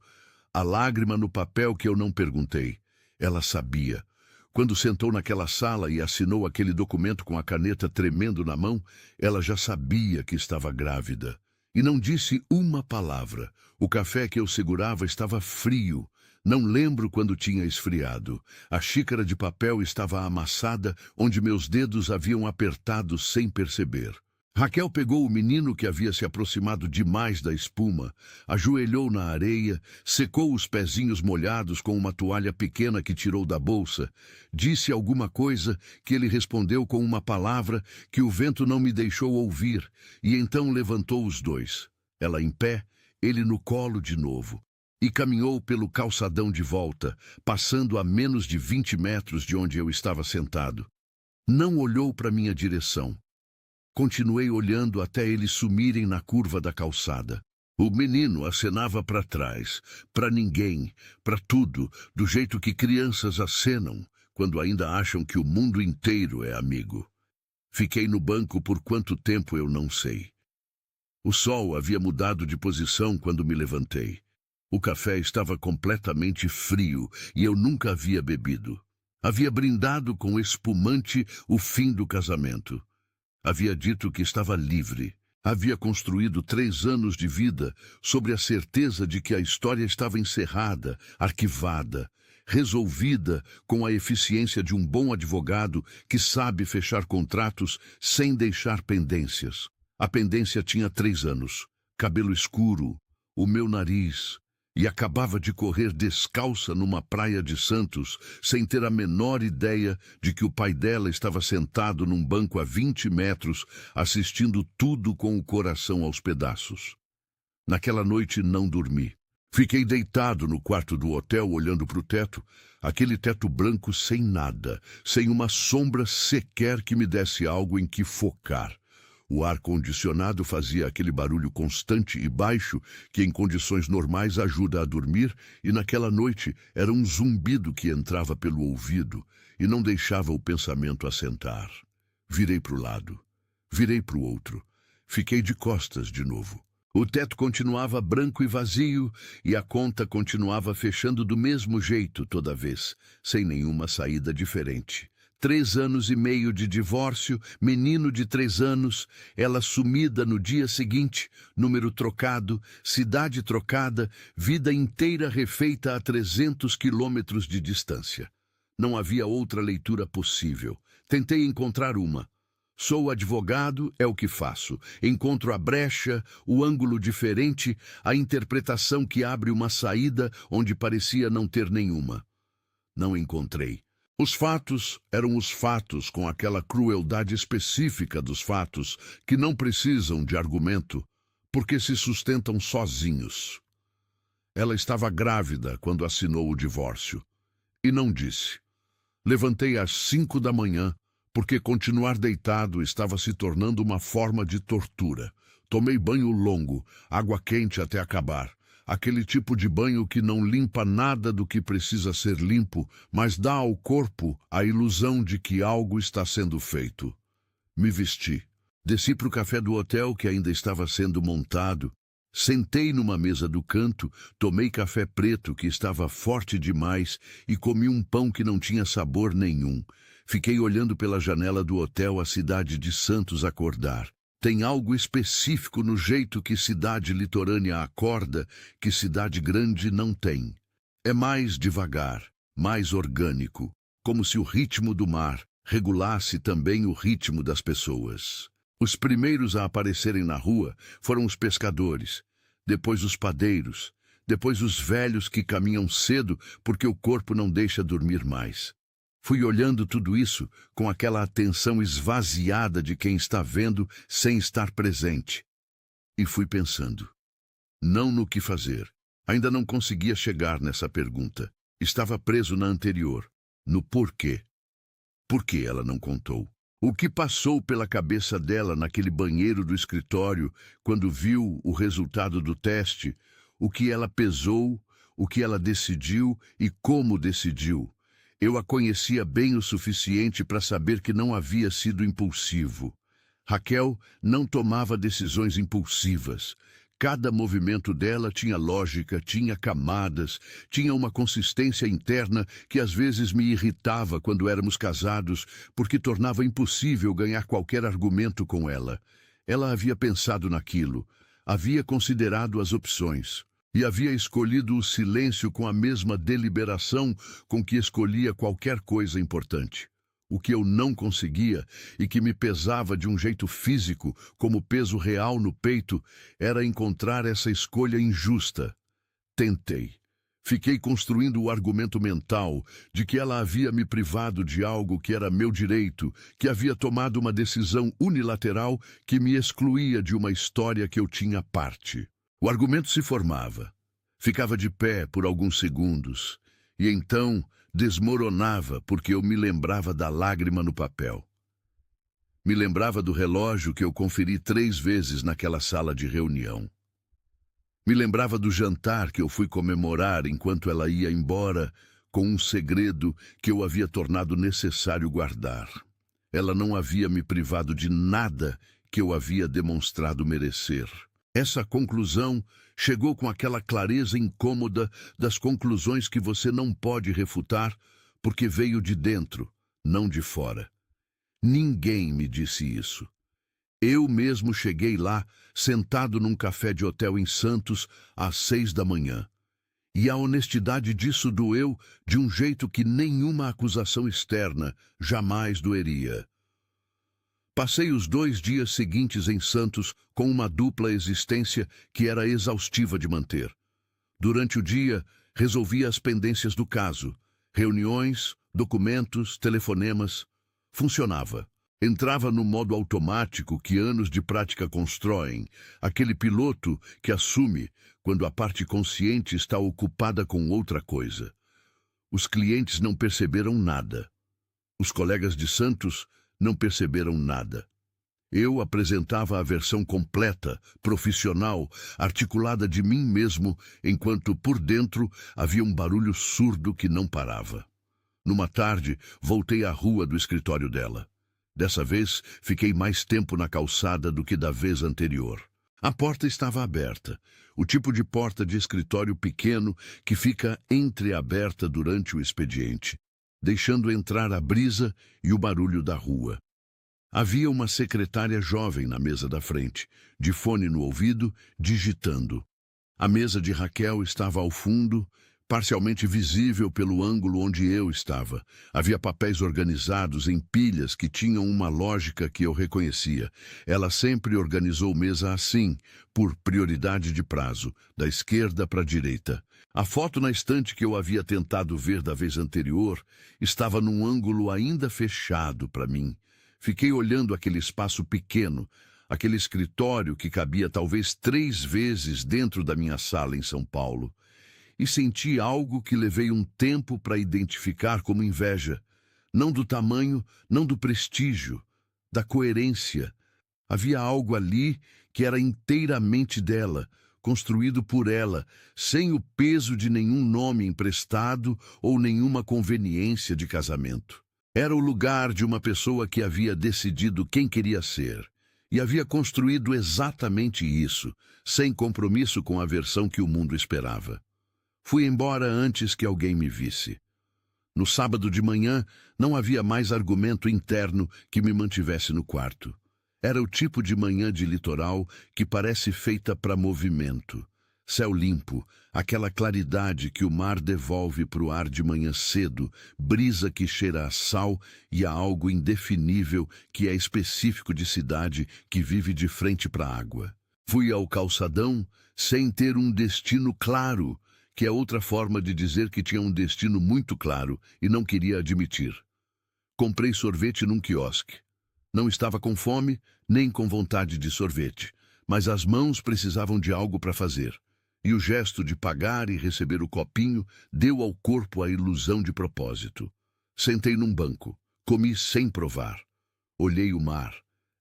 A lágrima no papel que eu não perguntei. Ela sabia. Quando sentou naquela sala e assinou aquele documento com a caneta tremendo na mão, ela já sabia que estava grávida. E não disse uma palavra. O café que eu segurava estava frio. Não lembro quando tinha esfriado. A xícara de papel estava amassada, onde meus dedos haviam apertado sem perceber. Raquel pegou o menino que havia se aproximado demais da espuma, ajoelhou na areia, secou os pezinhos molhados com uma toalha pequena que tirou da bolsa, disse alguma coisa que ele respondeu com uma palavra que o vento não me deixou ouvir, e então levantou os 2. Ela em pé, ele no colo de novo. e caminhou pelo calçadão de volta, passando a menos de 20 metros de onde eu estava sentado. Não olhou para minha direção. Continuei olhando até eles sumirem na curva da calçada. O menino acenava para trás, para ninguém, para tudo, do jeito que crianças acenam, quando ainda acham que o mundo inteiro é amigo. Fiquei no banco por quanto tempo eu não sei. O sol havia mudado de posição quando me levantei. O café estava completamente frio e eu nunca havia bebido. Havia brindado com espumante o fim do casamento. Havia dito que estava livre. Havia construído 3 anos de vida sobre a certeza de que a história estava encerrada, arquivada, resolvida com a eficiência de um bom advogado que sabe fechar contratos sem deixar pendências. A pendência tinha 3 anos, cabelo escuro, o meu nariz, e acabava de correr descalça numa praia de Santos, sem ter a menor ideia de que o pai dela estava sentado num banco a 20 metros, assistindo tudo com o coração aos pedaços. Naquela noite não dormi. Fiquei deitado no quarto do hotel olhando para o teto, aquele teto branco sem nada, sem uma sombra sequer que me desse algo em que focar. O ar-condicionado fazia aquele barulho constante e baixo que em condições normais ajuda a dormir, e naquela noite era um zumbido que entrava pelo ouvido e não deixava o pensamento assentar. Virei para o lado, virei para o outro, fiquei de costas de novo. O teto continuava branco e vazio e a conta continuava fechando do mesmo jeito toda vez, sem nenhuma saída diferente. 3 anos e meio de divórcio, menino de 3 anos, ela sumida no dia seguinte, número trocado, cidade trocada, vida inteira refeita a 300 quilômetros de distância. Não havia outra leitura possível. Tentei encontrar uma. Sou advogado, é o que faço. Encontro a brecha, o ângulo diferente, a interpretação que abre uma saída onde parecia não ter nenhuma. Não encontrei. Os fatos eram os fatos com aquela crueldade específica dos fatos que não precisam de argumento, porque se sustentam sozinhos. Ela estava grávida quando assinou o divórcio. E não disse. Levantei às 5 da manhã, porque continuar deitado estava se tornando uma forma de tortura. Tomei banho longo, água quente até acabar. Aquele tipo de banho que não limpa nada do que precisa ser limpo, mas dá ao corpo a ilusão de que algo está sendo feito. Me vesti. Desci para o café do hotel que ainda estava sendo montado. Sentei numa mesa do canto, tomei café preto que estava forte demais e comi um pão que não tinha sabor nenhum. Fiquei olhando pela janela do hotel a cidade de Santos acordar. Tem algo específico no jeito que cidade litorânea acorda que cidade grande não tem. É mais devagar, mais orgânico, como se o ritmo do mar regulasse também o ritmo das pessoas. Os primeiros a aparecerem na rua foram os pescadores, depois os padeiros, depois os velhos que caminham cedo porque o corpo não deixa dormir mais. Fui olhando tudo isso com aquela atenção esvaziada de quem está vendo sem estar presente. E fui pensando. Não no que fazer. Ainda não conseguia chegar nessa pergunta. Estava preso na anterior. No porquê. Por que ela não contou? O que passou pela cabeça dela naquele banheiro do escritório quando viu o resultado do teste? O que ela pesou, o que ela decidiu e como decidiu? Eu a conhecia bem o suficiente para saber que não havia sido impulsivo. Raquel não tomava decisões impulsivas. Cada movimento dela tinha lógica, tinha camadas, tinha uma consistência interna que às vezes me irritava quando éramos casados, porque tornava impossível ganhar qualquer argumento com ela. Ela havia pensado naquilo, havia considerado as opções. E havia escolhido o silêncio com a mesma deliberação com que escolhia qualquer coisa importante. O que eu não conseguia e que me pesava de um jeito físico, como peso real no peito, era encontrar essa escolha injusta. Tentei. Fiquei construindo o argumento mental de que ela havia me privado de algo que era meu direito, que havia tomado uma decisão unilateral que me excluía de uma história que eu tinha parte. O argumento se formava. Ficava de pé por alguns segundos e então desmoronava porque eu me lembrava da lágrima no papel. Me lembrava do relógio que eu conferi 3 vezes naquela sala de reunião. Me lembrava do jantar que eu fui comemorar enquanto ela ia embora com um segredo que eu havia tornado necessário guardar. Ela não havia me privado de nada que eu havia demonstrado merecer. Essa conclusão chegou com aquela clareza incômoda das conclusões que você não pode refutar porque veio de dentro, não de fora. Ninguém me disse isso. Eu mesmo cheguei lá, sentado num café de hotel em Santos, às 6 da manhã. E a honestidade disso doeu de um jeito que nenhuma acusação externa jamais doeria. Passei os 2 dias seguintes em Santos com uma dupla existência que era exaustiva de manter. Durante o dia, resolvia as pendências do caso. Reuniões, documentos, telefonemas. Funcionava. Entrava no modo automático que anos de prática constroem, aquele piloto que assume quando a parte consciente está ocupada com outra coisa. Os clientes não perceberam nada. Os colegas de Santos não perceberam nada. Eu apresentava a versão completa, profissional, articulada de mim mesmo, enquanto por dentro havia um barulho surdo que não parava. Numa tarde, voltei à rua do escritório dela. Dessa vez, fiquei mais tempo na calçada do que da vez anterior. A porta estava aberta, o tipo de porta de escritório pequeno que fica entreaberta durante o expediente, deixando entrar a brisa e o barulho da rua. Havia uma secretária jovem na mesa da frente, de fone no ouvido, digitando. A mesa de Raquel estava ao fundo, parcialmente visível pelo ângulo onde eu estava. Havia papéis organizados em pilhas que tinham uma lógica que eu reconhecia. Ela sempre organizou mesa assim, por prioridade de prazo, da esquerda para a direita. A foto na estante que eu havia tentado ver da vez anterior estava num ângulo ainda fechado para mim. Fiquei olhando aquele espaço pequeno, aquele escritório que cabia talvez 3 vezes dentro da minha sala em São Paulo. E senti algo que levei um tempo para identificar como inveja. Não do tamanho, não do prestígio, da coerência. Havia algo ali que era inteiramente dela, construído por ela, sem o peso de nenhum nome emprestado ou nenhuma conveniência de casamento. Era o lugar de uma pessoa que havia decidido quem queria ser. E havia construído exatamente isso, sem compromisso com a versão que o mundo esperava. Fui embora antes que alguém me visse. No sábado de manhã, não havia mais argumento interno que me mantivesse no quarto. Era o tipo de manhã de litoral que parece feita para movimento. Céu limpo, aquela claridade que o mar devolve para o ar de manhã cedo, brisa que cheira a sal e a algo indefinível que é específico de cidade que vive de frente para a água. Fui ao calçadão sem ter um destino claro, que é outra forma de dizer que tinha um destino muito claro e não queria admitir. Comprei sorvete num quiosque. Não estava com fome, nem com vontade de sorvete, mas as mãos precisavam de algo para fazer. E o gesto de pagar e receber o copinho deu ao corpo a ilusão de propósito. Sentei num banco, comi sem provar. Olhei o mar.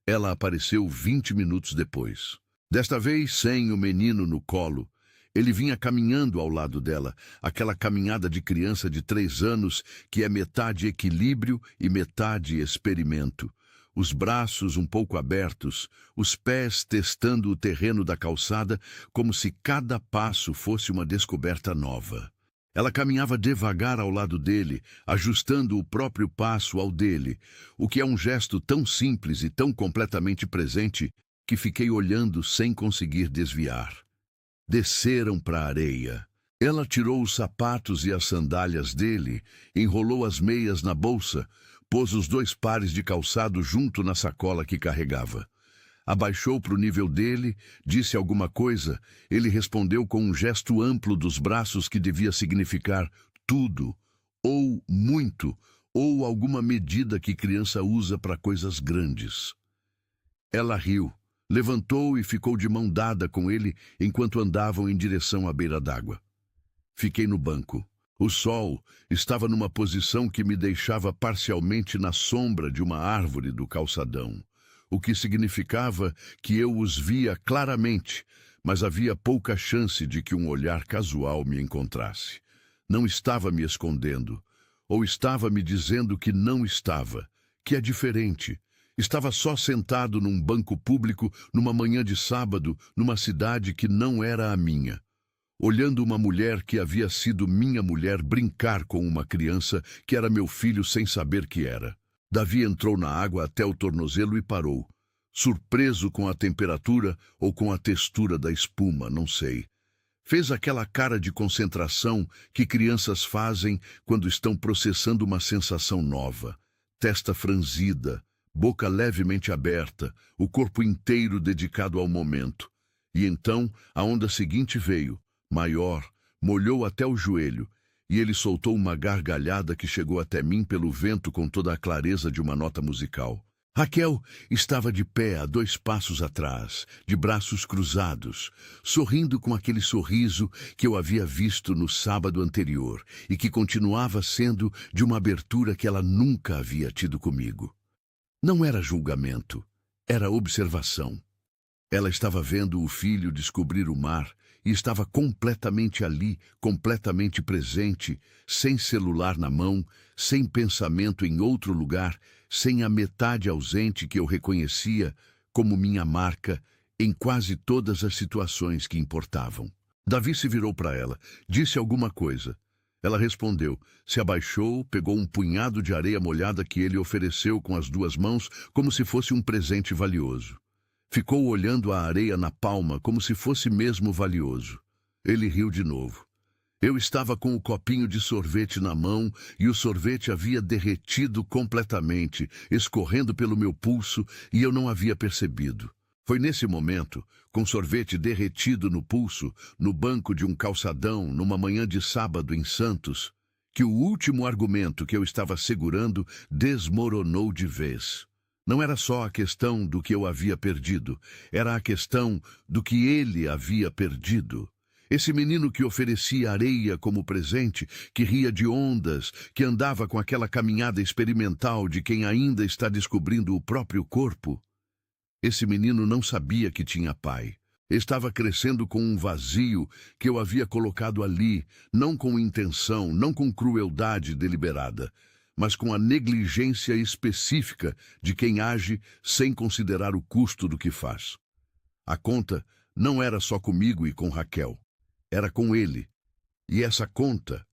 Ela apareceu 20 minutos depois. Desta vez sem o menino no colo. Ele vinha caminhando ao lado dela, aquela caminhada de criança de 3 anos que é metade equilíbrio e metade experimento. Os braços um pouco abertos, os pés testando o terreno da calçada como se cada passo fosse uma descoberta nova. Ela caminhava devagar ao lado dele, ajustando o próprio passo ao dele, o que é um gesto tão simples e tão completamente presente que fiquei olhando sem conseguir desviar. Desceram para a areia. Ela tirou os sapatos e as sandálias dele, enrolou as meias na bolsa, pôs os 2 pares de calçado junto na sacola que carregava. Abaixou para o nível dele, disse alguma coisa, ele respondeu com um gesto amplo dos braços que devia significar tudo, ou muito, ou alguma medida que criança usa para coisas grandes. Ela riu. Levantou e ficou de mão dada com ele enquanto andavam em direção à beira d'água. Fiquei no banco. O sol estava numa posição que me deixava parcialmente na sombra de uma árvore do calçadão, o que significava que eu os via claramente, mas havia pouca chance de que um olhar casual me encontrasse. Não estava me escondendo, ou estava me dizendo que não estava, que é diferente. Estava só sentado num banco público numa manhã de sábado, numa cidade que não era a minha, olhando uma mulher que havia sido minha mulher brincar com uma criança que era meu filho sem saber que era. Davi entrou na água até o tornozelo e parou, surpreso com a temperatura ou com a textura da espuma, não sei. Fez aquela cara de concentração que crianças fazem quando estão processando uma sensação nova. Testa franzida, boca levemente aberta, o corpo inteiro dedicado ao momento. E então a onda seguinte veio, maior, molhou até o joelho, e ele soltou uma gargalhada que chegou até mim pelo vento com toda a clareza de uma nota musical. Raquel estava de pé a 2 passos atrás, de braços cruzados, sorrindo com aquele sorriso que eu havia visto no sábado anterior e que continuava sendo de uma abertura que ela nunca havia tido comigo. Não era julgamento, era observação. Ela estava vendo o filho descobrir o mar e estava completamente ali, completamente presente, sem celular na mão, sem pensamento em outro lugar, sem a metade ausente que eu reconhecia como minha marca em quase todas as situações que importavam. Davi se virou para ela, disse alguma coisa. Ela respondeu, se abaixou, pegou um punhado de areia molhada que ele ofereceu com as 2 mãos como se fosse um presente valioso. Ficou olhando a areia na palma como se fosse mesmo valioso. Ele riu de novo. Eu estava com o copinho de sorvete na mão e o sorvete havia derretido completamente, escorrendo pelo meu pulso e eu não havia percebido. Foi nesse momento, com sorvete derretido no pulso, no banco de um calçadão, numa manhã de sábado em Santos, que o último argumento que eu estava segurando desmoronou de vez. Não era só a questão do que eu havia perdido, era a questão do que ele havia perdido. Esse menino que oferecia areia como presente, que ria de ondas, que andava com aquela caminhada experimental de quem ainda está descobrindo o próprio corpo. Esse menino não sabia que tinha pai. Estava crescendo com um vazio que eu havia colocado ali, não com intenção, não com crueldade deliberada, mas com a negligência específica de quem age sem considerar o custo do que faz. A conta não era só comigo e com Raquel, era com ele. E essa conta,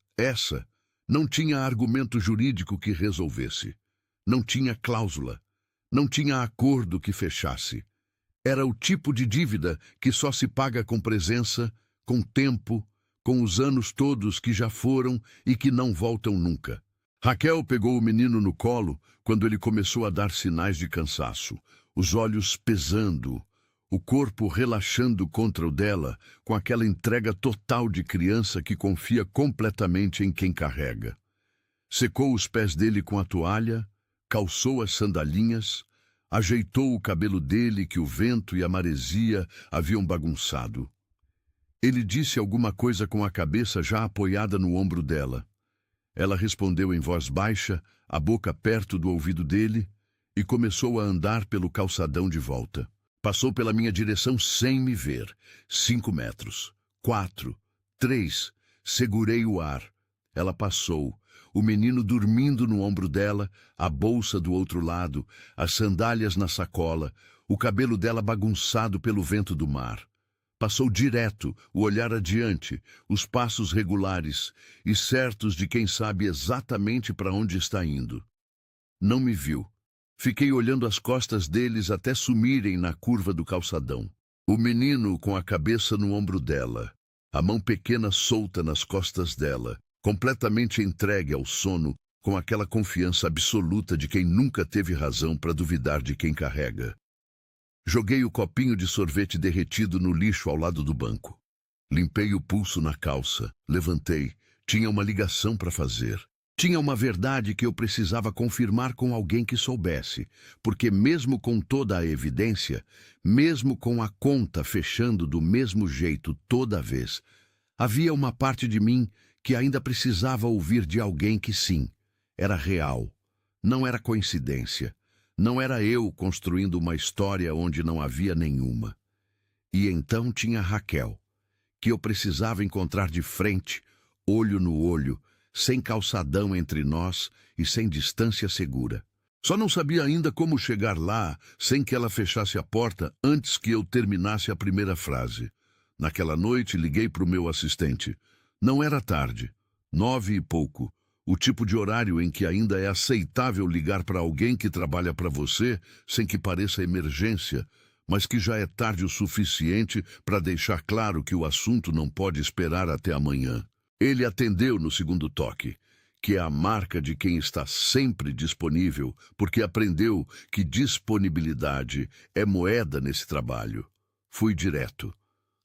não tinha argumento jurídico que resolvesse. Não tinha cláusula. Não tinha acordo que fechasse. Era o tipo de dívida que só se paga com presença, com tempo, com os anos todos que já foram e que não voltam nunca. Raquel pegou o menino no colo quando ele começou a dar sinais de cansaço, os olhos pesando, o corpo relaxando contra o dela, com aquela entrega total de criança que confia completamente em quem carrega. Secou os pés dele com a toalha, calçou as sandalinhas, ajeitou o cabelo dele que o vento e a maresia haviam bagunçado. Ele disse alguma coisa com a cabeça já apoiada no ombro dela. Ela respondeu em voz baixa, a boca perto do ouvido dele, e começou a andar pelo calçadão de volta. Passou pela minha direção sem me ver. 5 metros. 4. 3. Segurei o ar. Ela passou. O menino dormindo no ombro dela, a bolsa do outro lado, as sandálias na sacola, o cabelo dela bagunçado pelo vento do mar. Passou direto, o olhar adiante, os passos regulares e certos de quem sabe exatamente para onde está indo. Não me viu. Fiquei olhando as costas deles até sumirem na curva do calçadão. O menino com a cabeça no ombro dela, a mão pequena solta nas costas dela, completamente entregue ao sono, com aquela confiança absoluta de quem nunca teve razão para duvidar de quem carrega. Joguei o copinho de sorvete derretido no lixo ao lado do banco. Limpei o pulso na calça, levantei. Tinha uma ligação para fazer. Tinha uma verdade que eu precisava confirmar com alguém que soubesse, porque mesmo com toda a evidência, mesmo com a conta fechando do mesmo jeito toda vez, Havia uma parte de mim que ainda precisava ouvir de alguém que sim, era real. Não era coincidência. Não era eu construindo uma história onde não havia nenhuma. E então tinha Raquel, que eu precisava encontrar de frente, olho no olho, sem calçadão entre nós e sem distância segura. Só não sabia ainda como chegar lá sem que ela fechasse a porta antes que eu terminasse a primeira frase. Naquela noite liguei para o meu assistente. Não era tarde, 9 e pouco. O tipo de horário em que ainda é aceitável ligar para alguém que trabalha para você sem que pareça emergência, mas que já é tarde o suficiente para deixar claro que o assunto não pode esperar até amanhã. Ele atendeu no segundo toque, que é a marca de quem está sempre disponível, porque aprendeu que disponibilidade é moeda nesse trabalho. Fui direto.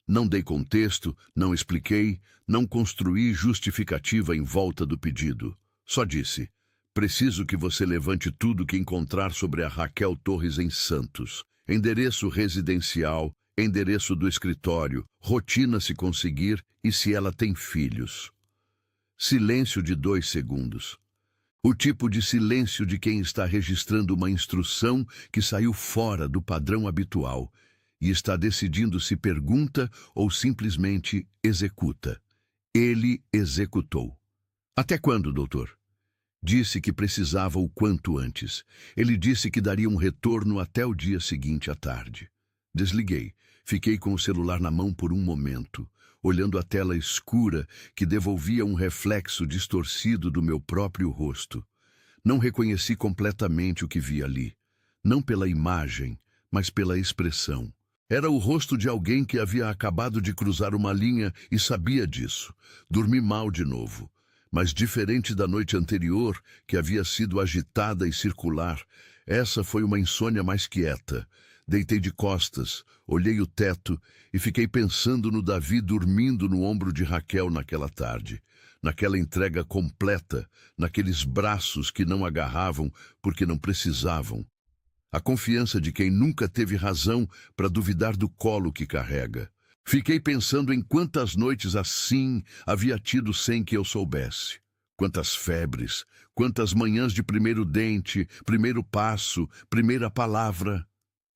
Não dei contexto, não expliquei, não construí justificativa em volta do pedido. Só disse: preciso que você levante tudo que encontrar sobre a Raquel Torres em Santos. Endereço residencial, endereço do escritório, rotina se conseguir e se ela tem filhos. Silêncio de 2 segundos. O tipo de silêncio de quem está registrando uma instrução que saiu fora do padrão habitual e está decidindo se pergunta ou simplesmente executa. Ele executou. Até quando, doutor? Disse que precisava o quanto antes. Ele disse que daria um retorno até o dia seguinte à tarde. Desliguei. Fiquei com o celular na mão por um momento, olhando a tela escura que devolvia um reflexo distorcido do meu próprio rosto. Não reconheci completamente o que vi ali. Não pela imagem, mas pela expressão. Era o rosto de alguém que havia acabado de cruzar uma linha e sabia disso. Dormi mal de novo. Mas diferente da noite anterior, que havia sido agitada e circular, essa foi uma insônia mais quieta. Deitei de costas, olhei o teto e fiquei pensando no Davi dormindo no ombro de Raquel naquela tarde, naquela entrega completa, naqueles braços que não agarravam porque não precisavam. A confiança de quem nunca teve razão para duvidar do colo que carrega. Fiquei pensando em quantas noites assim havia tido sem que eu soubesse. Quantas febres, quantas manhãs de primeiro dente, primeiro passo, primeira palavra.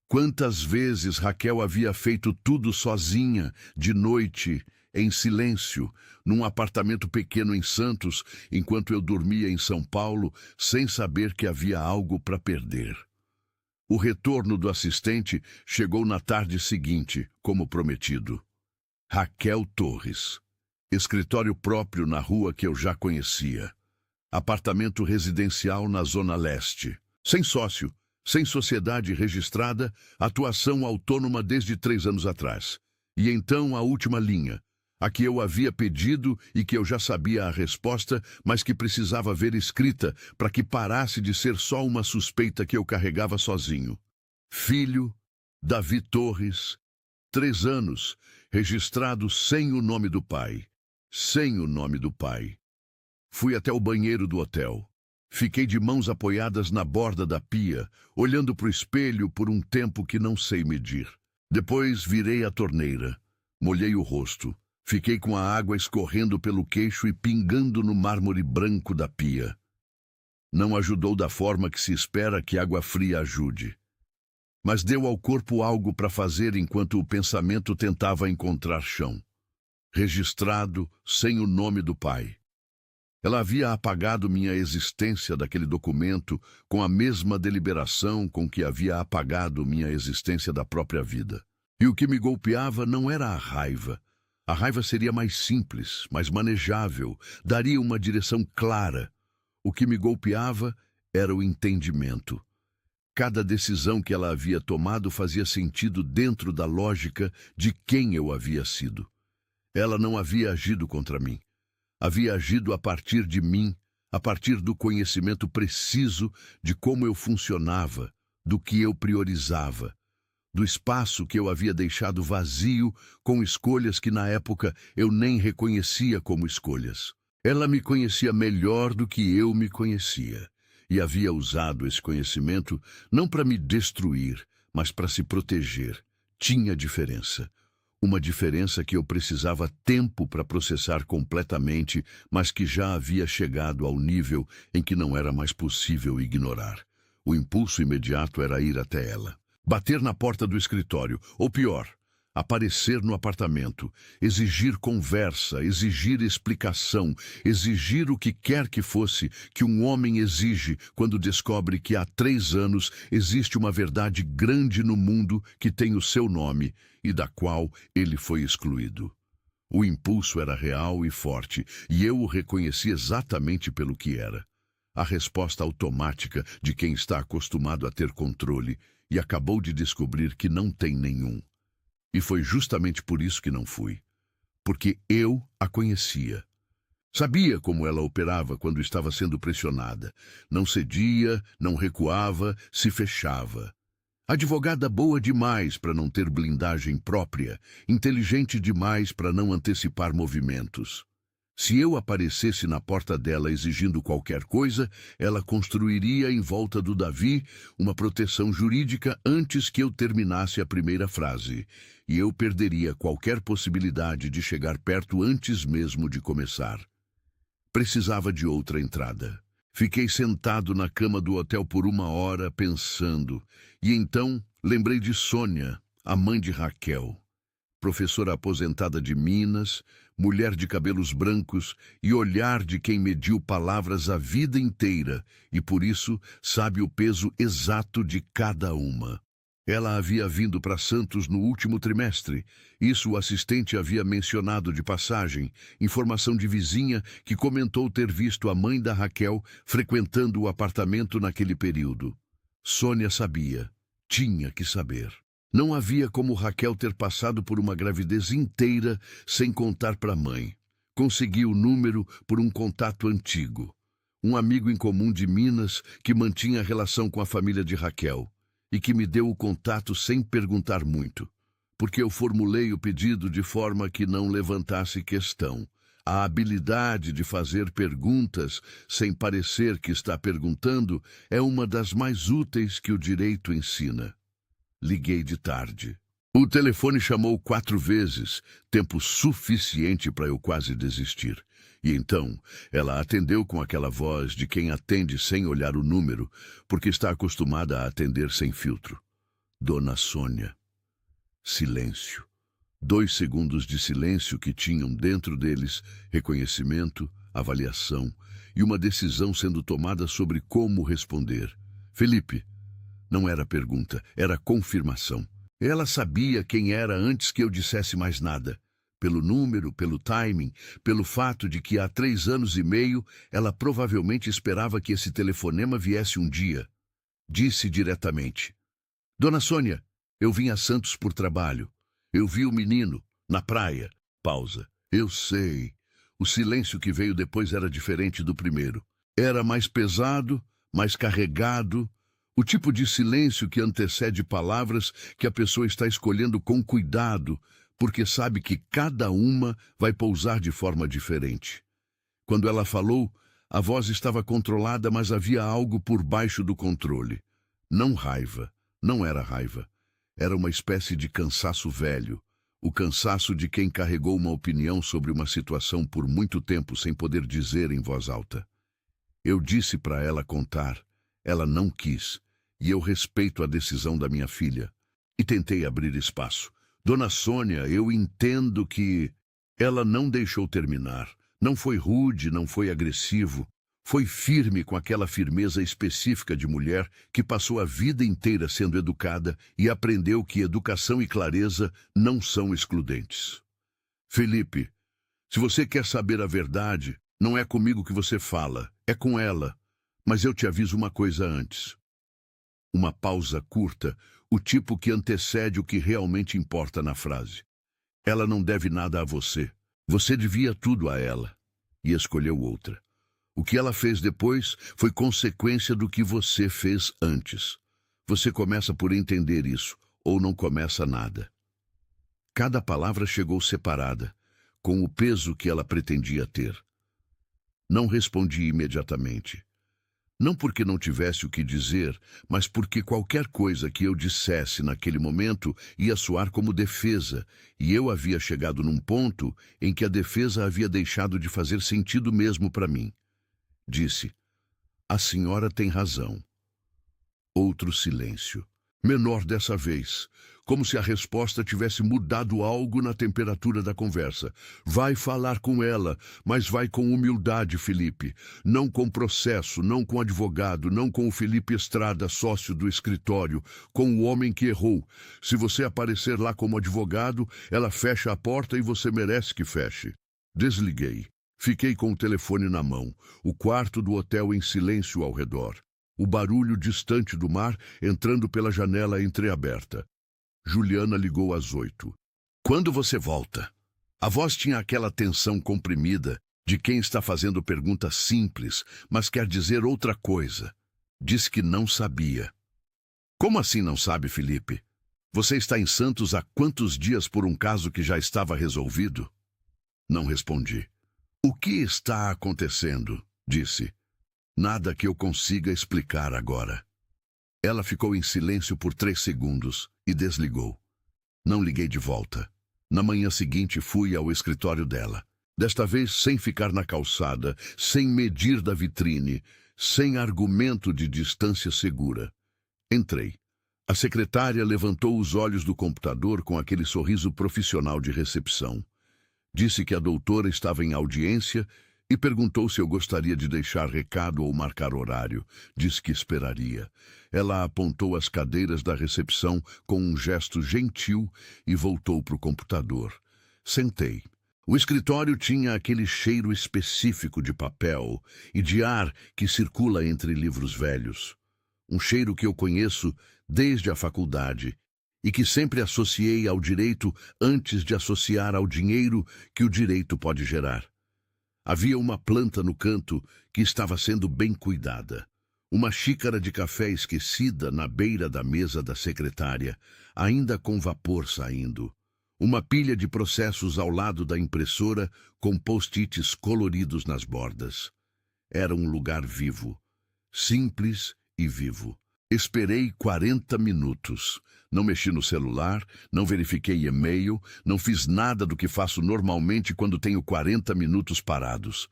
Quantas vezes Raquel havia feito tudo sozinha, de noite, em silêncio, num apartamento pequeno em Santos, enquanto eu dormia em São Paulo, sem saber que havia algo para perder. O retorno do assistente chegou na tarde seguinte, como prometido. Raquel Torres. Escritório próprio na rua que eu já conhecia. Apartamento residencial na Zona Leste. Sem sócio, sem sociedade registrada, atuação autônoma desde 3 anos atrás. E então a última linha, a que eu havia pedido e que eu já sabia a resposta, mas que precisava ver escrita para que parasse de ser só uma suspeita que eu carregava sozinho. Filho, Davi Torres, 3 anos, registrado sem o nome do pai. Sem o nome do pai. Fui até o banheiro do hotel. Fiquei de mãos apoiadas na borda da pia, olhando para o espelho por um tempo que não sei medir. Depois virei a torneira. Molhei o rosto. Fiquei com a água escorrendo pelo queixo e pingando no mármore branco da pia. Não ajudou da forma que se espera que água fria ajude. Mas deu ao corpo algo para fazer enquanto o pensamento tentava encontrar chão. Registrado sem o nome do pai. Ela havia apagado minha existência daquele documento com a mesma deliberação com que havia apagado minha existência da própria vida. E o que me golpeava não era a raiva. A raiva seria mais simples, mais manejável, daria uma direção clara. O que me golpeava era o entendimento. Cada decisão que ela havia tomado fazia sentido dentro da lógica de quem eu havia sido. Ela não havia agido contra mim. Havia agido a partir de mim, a partir do conhecimento preciso de como eu funcionava, do que eu priorizava, do espaço que eu havia deixado vazio com escolhas que na época eu nem reconhecia como escolhas. Ela me conhecia melhor do que eu me conhecia e havia usado esse conhecimento não para me destruir, mas para se proteger. Tinha diferença. Uma diferença que eu precisava tempo para processar completamente, mas que já havia chegado ao nível em que não era mais possível ignorar. O impulso imediato era ir até ela, bater na porta do escritório, ou pior, aparecer no apartamento, exigir conversa, exigir explicação, exigir o que quer que fosse que um homem exige quando descobre que há 3 anos existe uma verdade grande no mundo que tem o seu nome e da qual ele foi excluído. O impulso era real e forte, e eu o reconheci exatamente pelo que era. A resposta automática de quem está acostumado a ter controle e acabou de descobrir que não tem nenhum. E foi justamente por isso que não fui. Porque eu a conhecia. Sabia como ela operava quando estava sendo pressionada. Não cedia, não recuava, se fechava. Advogada boa demais para não ter blindagem própria, inteligente demais para não antecipar movimentos. Se eu aparecesse na porta dela exigindo qualquer coisa, ela construiria em volta do Davi uma proteção jurídica antes que eu terminasse a primeira frase, e eu perderia qualquer possibilidade de chegar perto antes mesmo de começar. Precisava de outra entrada. Fiquei sentado na cama do hotel por 1 hora pensando, e então lembrei de Sônia, a mãe de Raquel. Professora aposentada de Minas, mulher de cabelos brancos e olhar de quem mediu palavras a vida inteira e, por isso, sabe o peso exato de cada uma. Ela havia vindo para Santos no último trimestre. Isso o assistente havia mencionado de passagem, informação de vizinha que comentou ter visto a mãe da Raquel frequentando o apartamento naquele período. Sônia sabia, tinha que saber. Não havia como Raquel ter passado por uma gravidez inteira sem contar para a mãe. Consegui o número por um contato antigo. Um amigo em comum de Minas que mantinha relação com a família de Raquel e que me deu o contato sem perguntar muito, porque eu formulei o pedido de forma que não levantasse questão. A habilidade de fazer perguntas sem parecer que está perguntando é uma das mais úteis que o direito ensina. Liguei de tarde. O telefone chamou 4 vezes, tempo suficiente para eu quase desistir. E então, ela atendeu com aquela voz de quem atende sem olhar o número, porque está acostumada a atender sem filtro. Dona Sônia. Silêncio. 2 segundos de silêncio que tinham dentro deles reconhecimento, avaliação e uma decisão sendo tomada sobre como responder. Felipe. Não era pergunta, era confirmação. Ela sabia quem era antes que eu dissesse mais nada. Pelo número, pelo timing, pelo fato de que há 3 anos e meio ela provavelmente esperava que esse telefonema viesse um dia. Disse diretamente: Dona Sônia, eu vim a Santos por trabalho. Eu vi o menino, na praia. Pausa. Eu sei. O silêncio que veio depois era diferente do primeiro. Era mais pesado, mais carregado. O tipo de silêncio que antecede palavras que a pessoa está escolhendo com cuidado, porque sabe que cada uma vai pousar de forma diferente. Quando ela falou, a voz estava controlada, mas havia algo por baixo do controle. Não raiva, não era raiva. Era uma espécie de cansaço velho. O cansaço de quem carregou uma opinião sobre uma situação por muito tempo sem poder dizer em voz alta. Eu disse para ela contar. Ela não quis. E eu respeito a decisão da minha filha. E tentei abrir espaço. Dona Sônia, eu entendo que... Ela não deixou terminar. Não foi rude, não foi agressivo. Foi firme com aquela firmeza específica de mulher que passou a vida inteira sendo educada e aprendeu que educação e clareza não são excludentes. Felipe, se você quer saber a verdade, não é comigo que você fala, é com ela. Mas eu te aviso uma coisa antes. Uma pausa curta, o tipo que antecede o que realmente importa na frase. Ela não deve nada a você. Você devia tudo a ela. E escolheu outra. O que ela fez depois foi consequência do que você fez antes. Você começa por entender isso, ou não começa nada. Cada palavra chegou separada, com o peso que ela pretendia ter. Não respondi imediatamente. Não porque não tivesse o que dizer, mas porque qualquer coisa que eu dissesse naquele momento ia soar como defesa, e eu havia chegado num ponto em que a defesa havia deixado de fazer sentido mesmo para mim. Disse: "A senhora tem razão." Outro silêncio. Menor dessa vez, como se a resposta tivesse mudado algo na temperatura da conversa. "Vai falar com ela, mas vai com humildade, Felipe. Não com processo, não com advogado, não com o Felipe Estrada, sócio do escritório, com o homem que errou. Se você aparecer lá como advogado, ela fecha a porta e você merece que feche." Desliguei. Fiquei com o telefone na mão, o quarto do hotel em silêncio ao redor. O barulho distante do mar entrando pela janela entreaberta. Juliana ligou às 8. "Quando você volta?" A voz tinha aquela tensão comprimida de quem está fazendo pergunta simples, mas quer dizer outra coisa. Disse que não sabia. "Como assim não sabe, Felipe? Você está em Santos há quantos dias por um caso que já estava resolvido?" Não respondi. "O que está acontecendo?" disse. "Nada que eu consiga explicar agora." Ela ficou em silêncio por 3 segundos e desligou. Não liguei de volta. Na manhã seguinte fui ao escritório dela. Desta vez sem ficar na calçada, sem medir da vitrine, sem argumento de distância segura. Entrei. A secretária levantou os olhos do computador com aquele sorriso profissional de recepção. Disse que a doutora estava em audiência e perguntou se eu gostaria de deixar recado ou marcar horário. Disse que esperaria. Ela apontou as cadeiras da recepção com um gesto gentil e voltou para o computador. Sentei. O escritório tinha aquele cheiro específico de papel e de ar que circula entre livros velhos. Um cheiro que eu conheço desde a faculdade e que sempre associei ao direito antes de associar ao dinheiro que o direito pode gerar. Havia uma planta no canto que estava sendo bem cuidada. Uma xícara de café esquecida na beira da mesa da secretária, ainda com vapor saindo. Uma pilha de processos ao lado da impressora com post-its coloridos nas bordas. Era um lugar vivo. Simples e vivo. Esperei 40 minutos. Não mexi no celular, não verifiquei e-mail, não fiz nada do que faço normalmente quando tenho 40 minutos parados.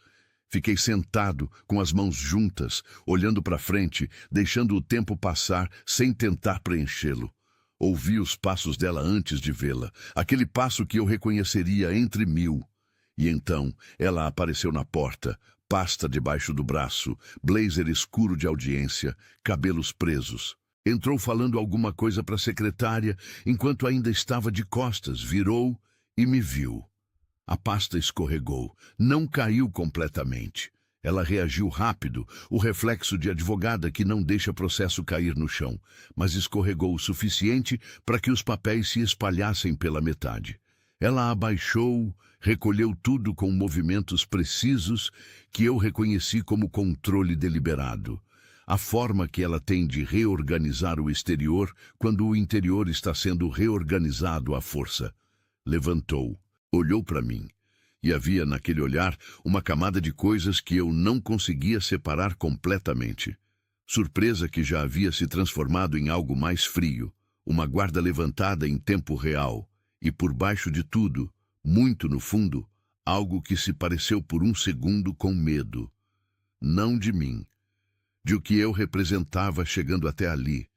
Fiquei sentado, com as mãos juntas, olhando para frente, deixando o tempo passar sem tentar preenchê-lo. Ouvi os passos dela antes de vê-la, aquele passo que eu reconheceria entre 1000. E então ela apareceu na porta, pasta debaixo do braço, blazer escuro de audiência, cabelos presos. Entrou falando alguma coisa para a secretária, enquanto ainda estava de costas, virou e me viu. A pasta escorregou, não caiu completamente. Ela reagiu rápido, o reflexo de advogada que não deixa processo cair no chão, mas escorregou o suficiente para que os papéis se espalhassem pela metade. Ela abaixou, recolheu tudo com movimentos precisos que eu reconheci como controle deliberado. A forma que ela tem de reorganizar o exterior quando o interior está sendo reorganizado à força. Levantou, olhou para mim, e havia naquele olhar uma camada de coisas que eu não conseguia separar completamente. Surpresa que já havia se transformado em algo mais frio, uma guarda levantada em tempo real, e por baixo de tudo, muito no fundo, algo que se pareceu por um segundo com medo. Não de mim, de o que eu representava chegando até ali,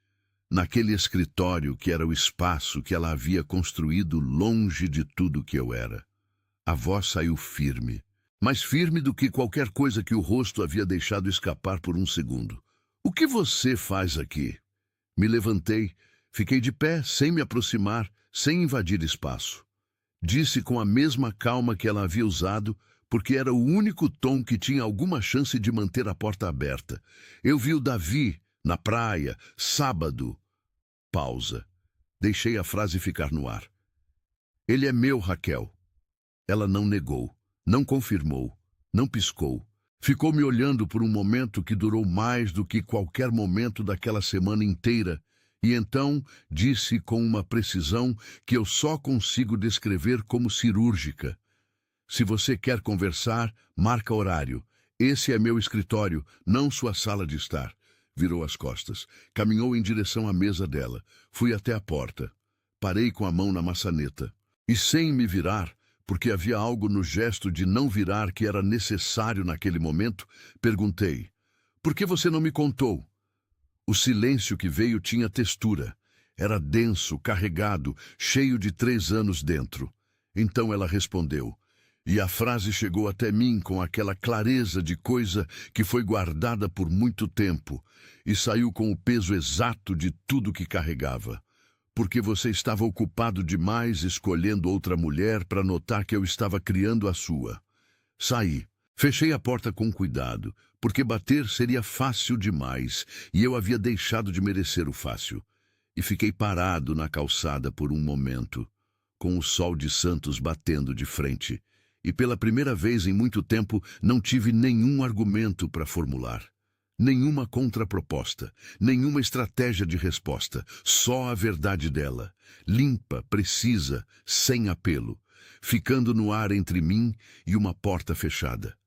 naquele escritório que era o espaço que ela havia construído longe de tudo que eu era. A voz saiu firme, mais firme do que qualquer coisa que o rosto havia deixado escapar por um segundo. "O que você faz aqui?" Me levantei, fiquei de pé, sem me aproximar, sem invadir espaço. Disse com a mesma calma que ela havia usado, porque era o único tom que tinha alguma chance de manter a porta aberta. "Eu vi o Davi, na praia, sábado." Pausa. Deixei a frase ficar no ar. "Ele é meu, Raquel." Ela não negou, não confirmou, não piscou. Ficou me olhando por um momento que durou mais do que qualquer momento daquela semana inteira, e então disse com uma precisão que eu só consigo descrever como cirúrgica: "Se você quer conversar, marca horário. Esse é meu escritório, não sua sala de estar. Virou as costas. Caminhou em direção à mesa dela. Fui até a porta. Parei com a mão na maçaneta. E sem me virar, porque havia algo no gesto de não virar que era necessário naquele momento, perguntei: por que você não me contou? O silêncio que veio tinha textura. Era denso, carregado, cheio de 3 anos dentro. Então ela respondeu. E a frase chegou até mim com aquela clareza de coisa que foi guardada por muito tempo e saiu com o peso exato de tudo que carregava. Porque você estava ocupado demais escolhendo outra mulher para notar que eu estava criando a sua. Saí. Fechei a porta com cuidado, porque bater seria fácil demais e eu havia deixado de merecer o fácil. E fiquei parado na calçada por um momento, com o sol de Santos batendo de frente. E pela primeira vez em muito tempo não tive nenhum argumento para formular. Nenhuma contraproposta, nenhuma estratégia de resposta, só a verdade dela, limpa, precisa, sem apelo, ficando no ar entre mim e uma porta fechada.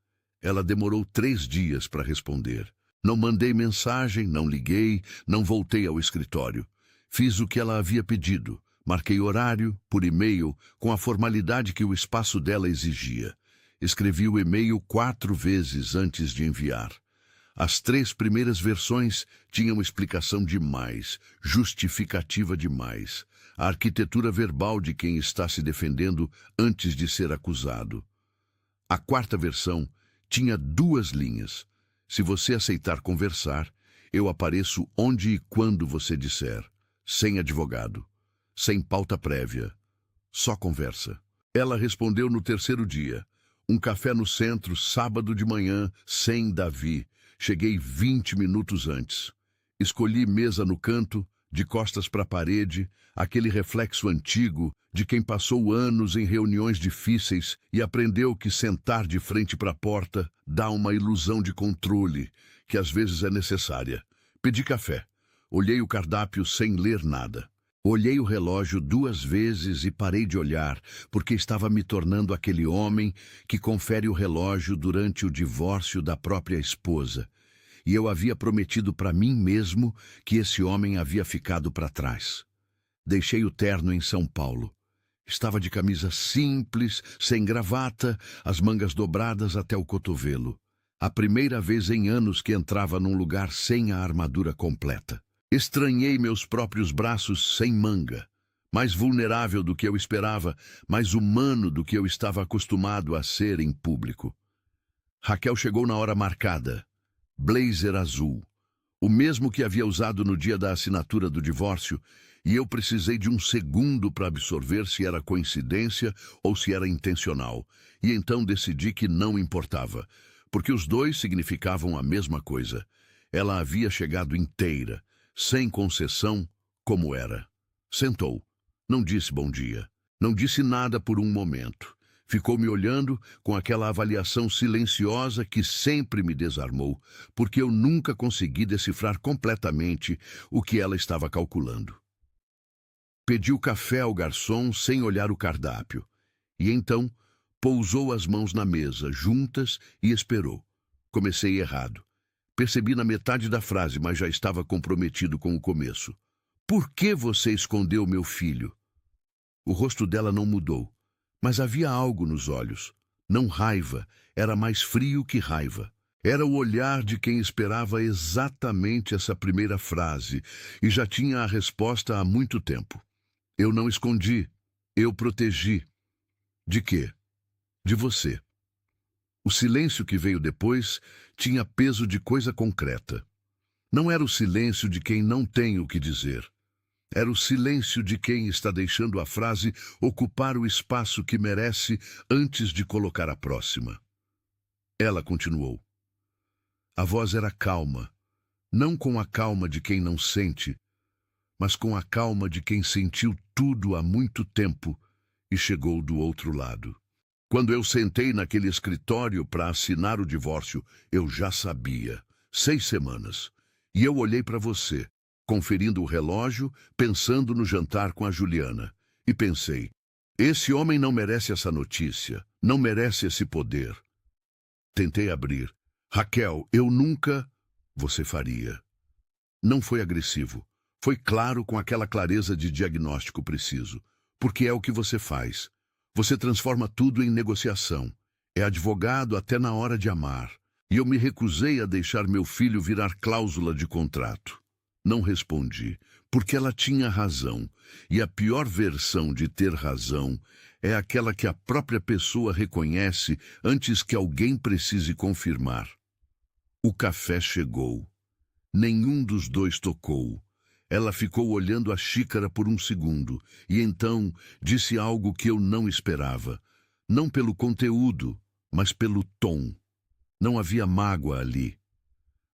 Ela demorou 3 dias para responder. Não mandei mensagem, não liguei, não voltei ao escritório. Fiz o que ela havia pedido. Marquei horário, por e-mail, com a formalidade que o espaço dela exigia. Escrevi o e-mail 4 vezes antes de enviar. As 3 primeiras versões tinham explicação demais, justificativa demais. A arquitetura verbal de quem está se defendendo antes de ser acusado. A 4ª versão tinha 2 linhas. Se você aceitar conversar, eu apareço onde e quando você disser. Sem advogado. Sem pauta prévia. Só conversa. Ela respondeu no 3º dia. Um café no centro, sábado de manhã, sem Davi. Cheguei 20 minutos antes. Escolhi mesa no canto, de costas para a parede, aquele reflexo antigo de quem passou anos em reuniões difíceis e aprendeu que sentar de frente para a porta dá uma ilusão de controle, que às vezes é necessária. Pedi café. Olhei o cardápio sem ler nada. Olhei o relógio 2 vezes e parei de olhar, porque estava me tornando aquele homem que confere o relógio durante o divórcio da própria esposa. E eu havia prometido para mim mesmo que esse homem havia ficado para trás. Deixei o terno em São Paulo. Estava de camisa simples, sem gravata, as mangas dobradas até o cotovelo. A primeira vez em anos que entrava num lugar sem a armadura completa. Estranhei meus próprios braços sem manga, mais vulnerável do que eu esperava, mais humano do que eu estava acostumado a ser em público. Raquel chegou na hora marcada. Blazer azul, o mesmo que havia usado no dia da assinatura do divórcio, e eu precisei de um segundo para absorver se era coincidência ou se era intencional, e então decidi que não importava, porque os 2 significavam a mesma coisa. Ela havia chegado inteira, sem concessão, como era. Sentou. Não disse bom dia. Não disse nada por um momento. Ficou me olhando com aquela avaliação silenciosa que sempre me desarmou, porque eu nunca consegui decifrar completamente o que ela estava calculando. Pedi o café ao garçom sem olhar o cardápio, e então pousou as mãos na mesa, juntas, e esperou. Comecei errado. Percebi na metade da frase, mas já estava comprometido com o começo. Por que você escondeu meu filho? O rosto dela não mudou, mas havia algo nos olhos. Não raiva, era mais frio que raiva. Era o olhar de quem esperava exatamente essa primeira frase e já tinha a resposta há muito tempo. Eu não escondi, eu protegi. De quê? De você. O silêncio que veio depois tinha peso de coisa concreta. Não era o silêncio de quem não tem o que dizer. Era o silêncio de quem está deixando a frase ocupar o espaço que merece antes de colocar a próxima. Ela continuou. A voz era calma, não com a calma de quem não sente, mas com a calma de quem sentiu tudo há muito tempo e chegou do outro lado. Quando eu sentei naquele escritório para assinar o divórcio, eu já sabia. 6 semanas. E eu olhei para você, conferindo o relógio, pensando no jantar com a Juliana. E pensei, esse homem não merece essa notícia, não merece esse poder. Tentei abrir. Raquel, eu nunca... Você faria. Não foi agressivo. Foi claro, com aquela clareza de diagnóstico preciso. Porque é o que você faz. Você transforma tudo em negociação. É advogado até na hora de amar. E eu me recusei a deixar meu filho virar cláusula de contrato. Não respondi, porque ela tinha razão. E a pior versão de ter razão é aquela que a própria pessoa reconhece antes que alguém precise confirmar. O café chegou. Nenhum dos dois tocou. Ela ficou olhando a xícara por um segundo e então disse algo que eu não esperava. Não pelo conteúdo, mas pelo tom. Não havia mágoa ali.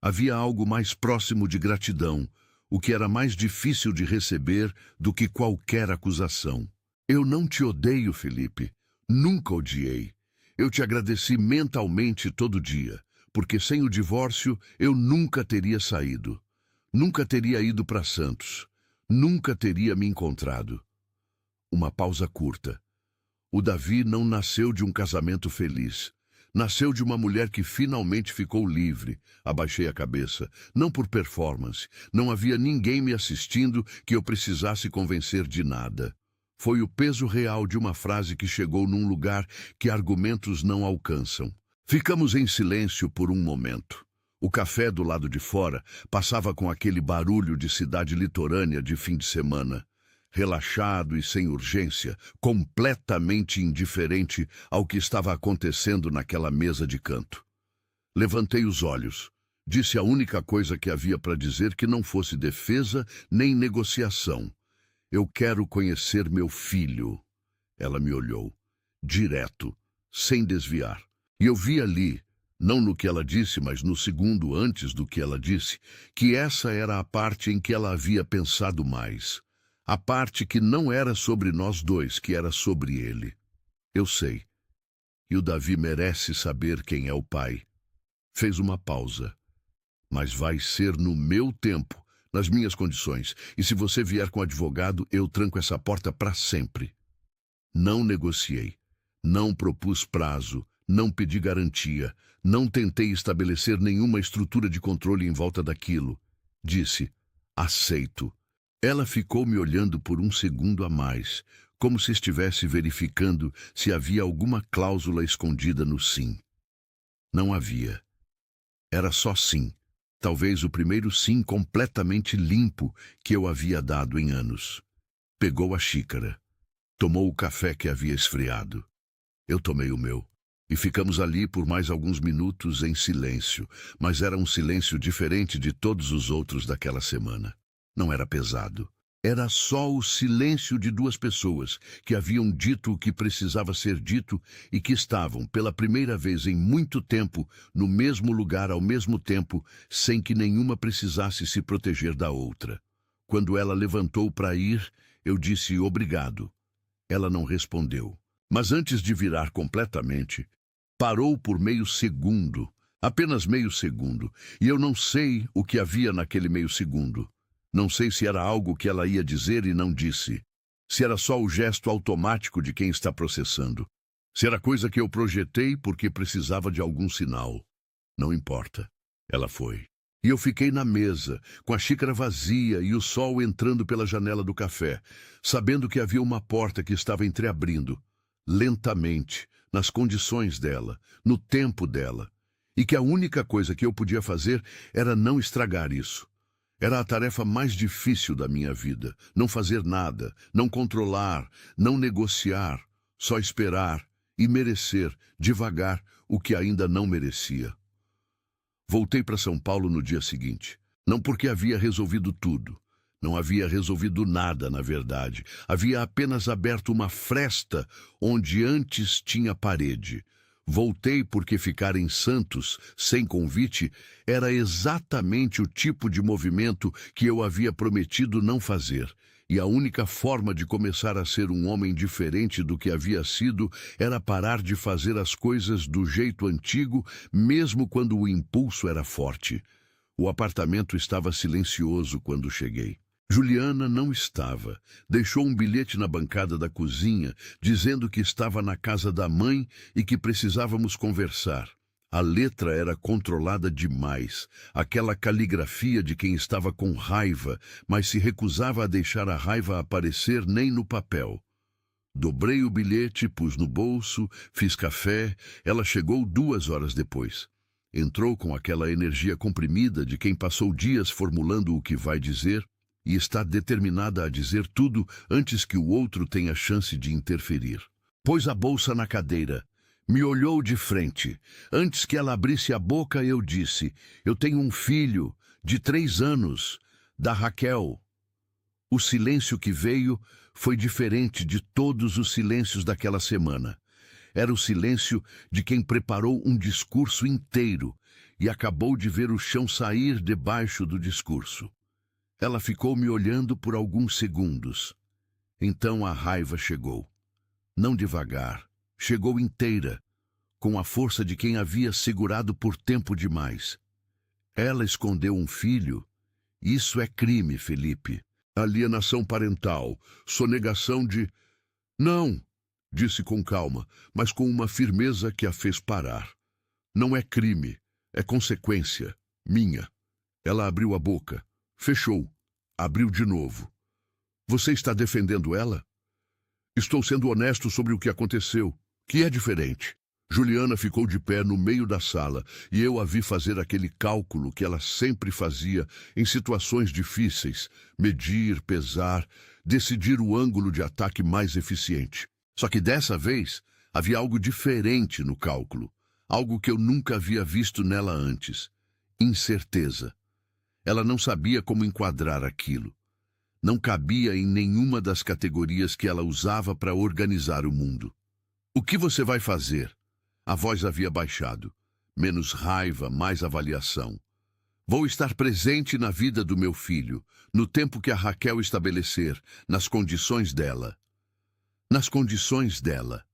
Havia algo mais próximo de gratidão, o que era mais difícil de receber do que qualquer acusação. Eu não te odeio, Felipe. Nunca odiei. Eu te agradeci mentalmente todo dia, porque sem o divórcio eu nunca teria saído. Nunca teria ido para Santos. Nunca teria me encontrado. Uma pausa curta. O Davi não nasceu de um casamento feliz. Nasceu de uma mulher que finalmente ficou livre. Abaixei a cabeça. Não por performance. Não havia ninguém me assistindo que eu precisasse convencer de nada. Foi o peso real de uma frase que chegou num lugar que argumentos não alcançam. Ficamos em silêncio por um momento. O café do lado de fora passava com aquele barulho de cidade litorânea de fim de semana. Relaxado e sem urgência, completamente indiferente ao que estava acontecendo naquela mesa de canto. Levantei os olhos. Disse a única coisa que havia para dizer que não fosse defesa nem negociação. Eu quero conhecer meu filho. Ela me olhou, direto, sem desviar. E eu vi ali, não no que ela disse, mas no segundo antes do que ela disse, que essa era a parte em que ela havia pensado mais. A parte que não era sobre nós dois, que era sobre ele. Eu sei. E o Davi merece saber quem é o pai. Fez uma pausa. Mas vai ser no meu tempo, nas minhas condições. E se você vier com advogado, eu tranco essa porta para sempre. Não negociei. Não propus prazo. Não pedi garantia. Não tentei estabelecer nenhuma estrutura de controle em volta daquilo. Disse, aceito. Ela ficou me olhando por um segundo a mais, como se estivesse verificando se havia alguma cláusula escondida no sim. Não havia. Era só sim. Talvez o primeiro sim completamente limpo que eu havia dado em anos. Pegou a xícara. Tomou o café que havia esfriado. Eu tomei o meu. E ficamos ali por mais alguns minutos em silêncio, mas era um silêncio diferente de todos os outros daquela semana. Não era pesado. Era só o silêncio de duas pessoas que haviam dito o que precisava ser dito e que estavam, pela primeira vez em muito tempo, no mesmo lugar ao mesmo tempo, sem que nenhuma precisasse se proteger da outra. Quando ela levantou para ir, eu disse obrigado. Ela não respondeu. Mas antes de virar completamente, parou por meio segundo, apenas meio segundo, e eu não sei o que havia naquele meio segundo. Não sei se era algo que ela ia dizer e não disse. Se era só o gesto automático de quem está processando. Se era coisa que eu projetei porque precisava de algum sinal. Não importa. Ela foi. E eu fiquei na mesa, com a xícara vazia e o sol entrando pela janela do café, sabendo que havia uma porta que estava entreabrindo, lentamente, nas condições dela, no tempo dela, e que a única coisa que eu podia fazer era não estragar isso. Era a tarefa mais difícil da minha vida. Não fazer nada, não controlar, não negociar, só esperar e merecer, devagar, o que ainda não merecia. Voltei para São Paulo no dia seguinte. Não porque havia resolvido tudo. Não havia resolvido nada, na verdade. Havia apenas aberto uma fresta onde antes tinha parede. Voltei porque ficar em Santos, sem convite, era exatamente o tipo de movimento que eu havia prometido não fazer. E a única forma de começar a ser um homem diferente do que havia sido era parar de fazer as coisas do jeito antigo, mesmo quando o impulso era forte. O apartamento estava silencioso quando cheguei. Juliana não estava. Deixou um bilhete na bancada da cozinha, dizendo que estava na casa da mãe e que precisávamos conversar. A letra era controlada demais, aquela caligrafia de quem estava com raiva, mas se recusava a deixar a raiva aparecer nem no papel. Dobrei o bilhete, pus no bolso, fiz café. Ela chegou 2 horas depois. Entrou com aquela energia comprimida de quem passou dias formulando o que vai dizer e está determinada a dizer tudo antes que o outro tenha chance de interferir. Pôs a bolsa na cadeira. Me olhou de frente. Antes que ela abrisse a boca, eu disse: eu tenho um filho de 3 anos, da Raquel. O silêncio que veio foi diferente de todos os silêncios daquela semana. Era o silêncio de quem preparou um discurso inteiro e acabou de ver o chão sair debaixo do discurso. Ela ficou me olhando por alguns segundos. Então a raiva chegou. Não devagar, chegou inteira, com a força de quem havia segurado por tempo demais. Ela escondeu um filho. Isso é crime, Felipe. Alienação parental, sonegação de... Não, disse com calma, mas com uma firmeza que a fez parar. Não é crime, é consequência, minha. Ela abriu a boca, fechou, abriu de novo. Você está defendendo ela? Estou sendo honesto sobre o que aconteceu, que é diferente. Juliana ficou de pé no meio da sala e eu a vi fazer aquele cálculo que ela sempre fazia em situações difíceis, medir, pesar, decidir o ângulo de ataque mais eficiente. Só que dessa vez havia algo diferente no cálculo, algo que eu nunca havia visto nela antes: incerteza. Ela não sabia como enquadrar aquilo. Não cabia em nenhuma das categorias que ela usava para organizar o mundo. O que você vai fazer? A voz havia baixado. Menos raiva, mais avaliação. Vou estar presente na vida do meu filho, no tempo que a Raquel estabelecer, nas condições dela. Nas condições dela.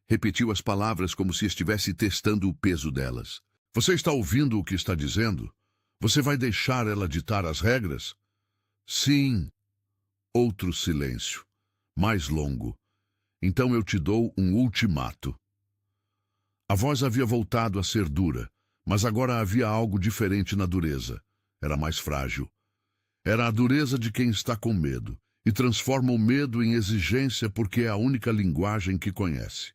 Repetiu as palavras como se estivesse testando o peso delas. Você está ouvindo o que está dizendo? Você vai deixar ela ditar as regras? Sim. Outro silêncio. Mais longo. Então eu te dou um ultimato. A voz havia voltado a ser dura, mas agora havia algo diferente na dureza. Era mais frágil. Era a dureza de quem está com medo, e transforma o medo em exigência porque é a única linguagem que conhece.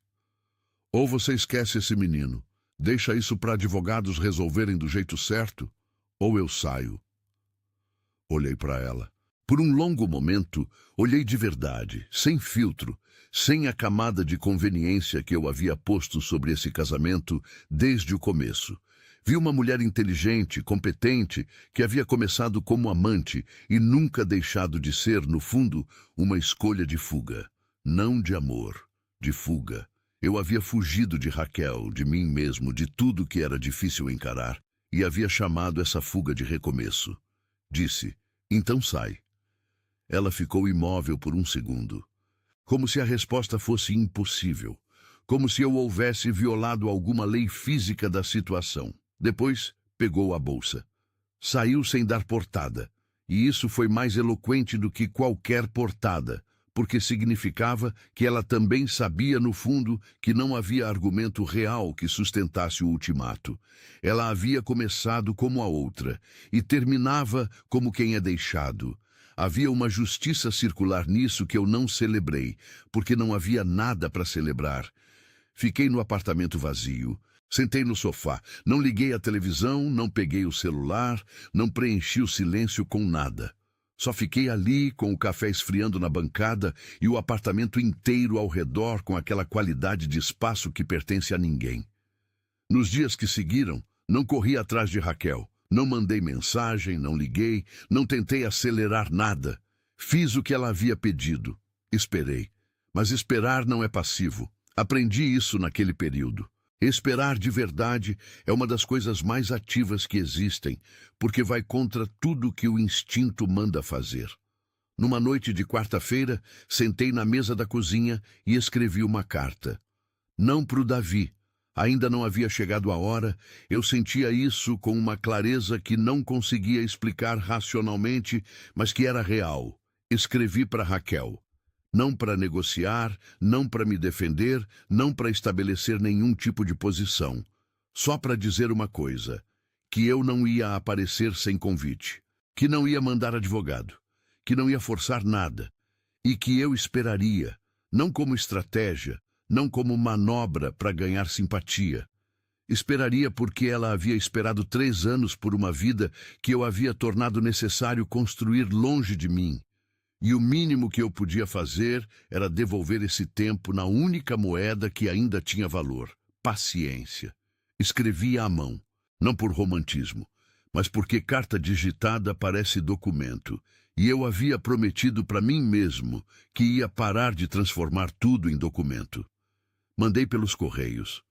Ou você esquece esse menino, deixa isso para advogados resolverem do jeito certo, ou eu saio. Olhei para ela. Por um longo momento, olhei de verdade, sem filtro, sem a camada de conveniência que eu havia posto sobre esse casamento desde o começo. Vi uma mulher inteligente, competente, que havia começado como amante e nunca deixado de ser, no fundo, uma escolha de fuga. Não de amor, de fuga. Eu havia fugido de Raquel, de mim mesmo, de tudo que era difícil encarar, e havia chamado essa fuga de recomeço. Disse: então sai. Ela ficou imóvel por um segundo, como se a resposta fosse impossível, como se eu houvesse violado alguma lei física da situação. Depois, pegou a bolsa. Saiu sem dar portada, e isso foi mais eloquente do que qualquer portada, porque significava que ela também sabia, no fundo, que não havia argumento real que sustentasse o ultimato. Ela havia começado como a outra, e terminava como quem é deixado. Havia uma justiça circular nisso que eu não celebrei, porque não havia nada para celebrar. Fiquei no apartamento vazio. Sentei no sofá. Não liguei a televisão, não peguei o celular, não preenchi o silêncio com nada. Só fiquei ali, com o café esfriando na bancada e o apartamento inteiro ao redor com aquela qualidade de espaço que pertence a ninguém. Nos dias que seguiram, não corri atrás de Raquel. Não mandei mensagem, não liguei, não tentei acelerar nada. Fiz o que ela havia pedido. Esperei. Mas esperar não é passivo. Aprendi isso naquele período. Esperar de verdade é uma das coisas mais ativas que existem, porque vai contra tudo que o instinto manda fazer. Numa noite de quarta-feira, sentei na mesa da cozinha e escrevi uma carta. Não para o Davi. Ainda não havia chegado a hora, eu sentia isso com uma clareza que não conseguia explicar racionalmente, mas que era real. Escrevi para Raquel. Não para negociar, não para me defender, não para estabelecer nenhum tipo de posição. só para dizer uma coisa, que eu não ia aparecer sem convite, que não ia mandar advogado, que não ia forçar nada, e que eu esperaria, não como estratégia, não como manobra para ganhar simpatia. Esperaria porque ela havia esperado 3 anos por uma vida que eu havia tornado necessário construir longe de mim. E o mínimo que eu podia fazer era devolver esse tempo na única moeda que ainda tinha valor: paciência. Escrevia à mão, não por romantismo, mas porque carta digitada parece documento, e eu havia prometido para mim mesmo que ia parar de transformar tudo em documento. Mandei pelos correios.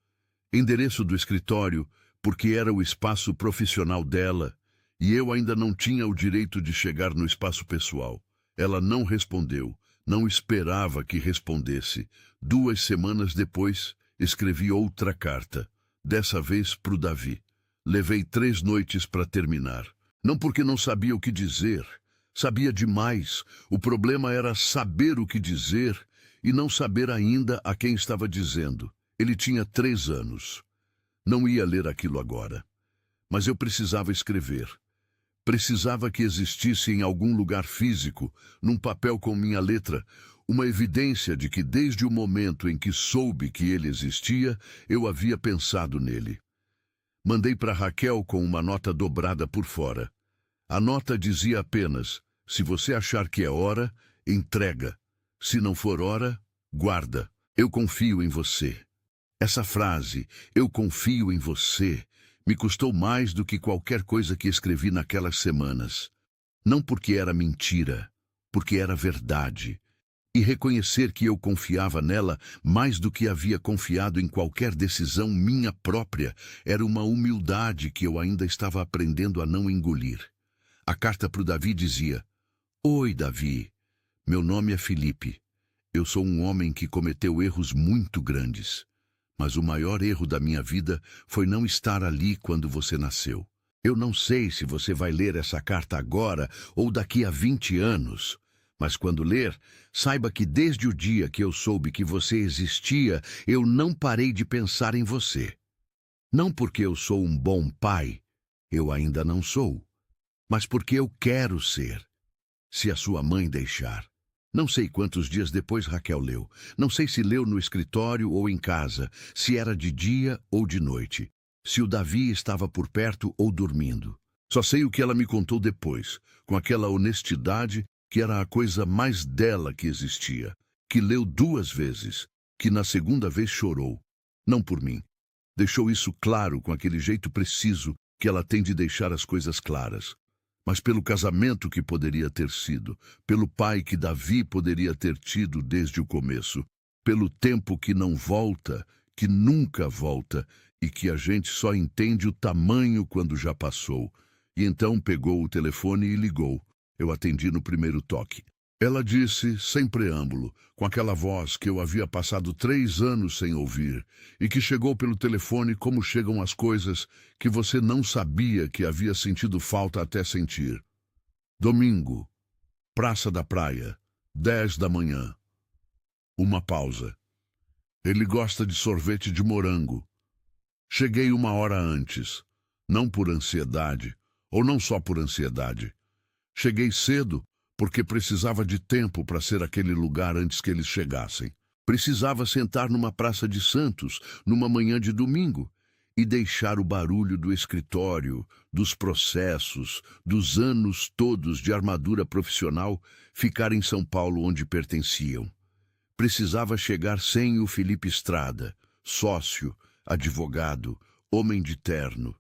Endereço do escritório, porque era o espaço profissional dela, e eu ainda não tinha o direito de chegar no espaço pessoal. Ela não respondeu, não esperava que respondesse. 2 semanas depois, escrevi outra carta, dessa vez para o Davi. Levei 3 noites para terminar. Não porque não sabia o que dizer, sabia demais. O problema era saber o que dizer e não saber ainda a quem estava dizendo. Ele tinha 3 anos. Não ia ler aquilo agora. Mas eu precisava escrever. Precisava que existisse em algum lugar físico, num papel com minha letra, uma evidência de que desde o momento em que soube que ele existia, eu havia pensado nele. Mandei para Raquel com uma nota dobrada por fora. A nota dizia apenas: se você achar que é hora, entrega. Se não for hora, guarda. Eu confio em você. Essa frase, eu confio em você, me custou mais do que qualquer coisa que escrevi naquelas semanas. Não porque era mentira, porque era verdade. E reconhecer que eu confiava nela mais do que havia confiado em qualquer decisão minha própria era uma humildade que eu ainda estava aprendendo a não engolir. A carta para o Davi dizia: Oi, Davi. Meu nome é Felipe. Eu sou um homem que cometeu erros muito grandes. Mas o maior erro da minha vida foi não estar ali quando você nasceu. Eu não sei se você vai ler essa carta agora ou daqui a 20 anos. Mas quando ler, saiba que desde o dia que eu soube que você existia, eu não parei de pensar em você. Não porque eu sou um bom pai, eu ainda não sou, mas porque eu quero ser, se a sua mãe deixar. Não sei quantos dias depois Raquel leu. Não sei se leu no escritório ou em casa, se era de dia ou de noite, se o Davi estava por perto ou dormindo. Só sei o que ela me contou depois, com aquela honestidade que era a coisa mais dela que existia, que leu 2 vezes, que na segunda vez chorou. Não por mim. Deixou isso claro com aquele jeito preciso que ela tem de deixar as coisas claras. Mas pelo casamento que poderia ter sido, pelo pai que Davi poderia ter tido desde o começo, pelo tempo que não volta, que nunca volta, e que a gente só entende o tamanho quando já passou. E então pegou o telefone e ligou. Eu atendi no primeiro toque. Ela disse, sem preâmbulo, com aquela voz que eu havia passado 3 anos sem ouvir, e que chegou pelo telefone como chegam as coisas que você não sabia que havia sentido falta até sentir. Domingo, Praça da Praia, 10 da manhã. Uma pausa. Ele gosta de sorvete de morango. Cheguei 1 hora antes, não por ansiedade, ou não só por ansiedade. Cheguei cedo, porque precisava de tempo para ser aquele lugar antes que eles chegassem. Precisava sentar numa praça de Santos, numa manhã de domingo, e deixar o barulho do escritório, dos processos, dos anos todos de armadura profissional ficar em São Paulo onde pertenciam. Precisava chegar sem o Felipe Estrada, sócio, advogado, homem de terno.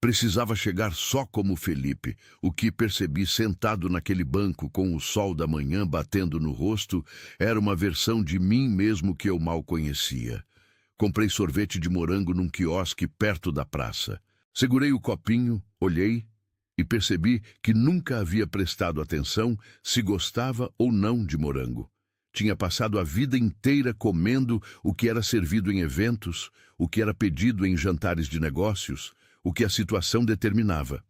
Precisava chegar só como Felipe. O que percebi sentado naquele banco com o sol da manhã batendo no rosto era uma versão de mim mesmo que eu mal conhecia. Comprei sorvete de morango num quiosque perto da praça. Segurei o copinho, olhei e percebi que nunca havia prestado atenção se gostava ou não de morango. Tinha passado a vida inteira comendo o que era servido em eventos, o que era pedido em jantares de negócios, o que a situação determinava.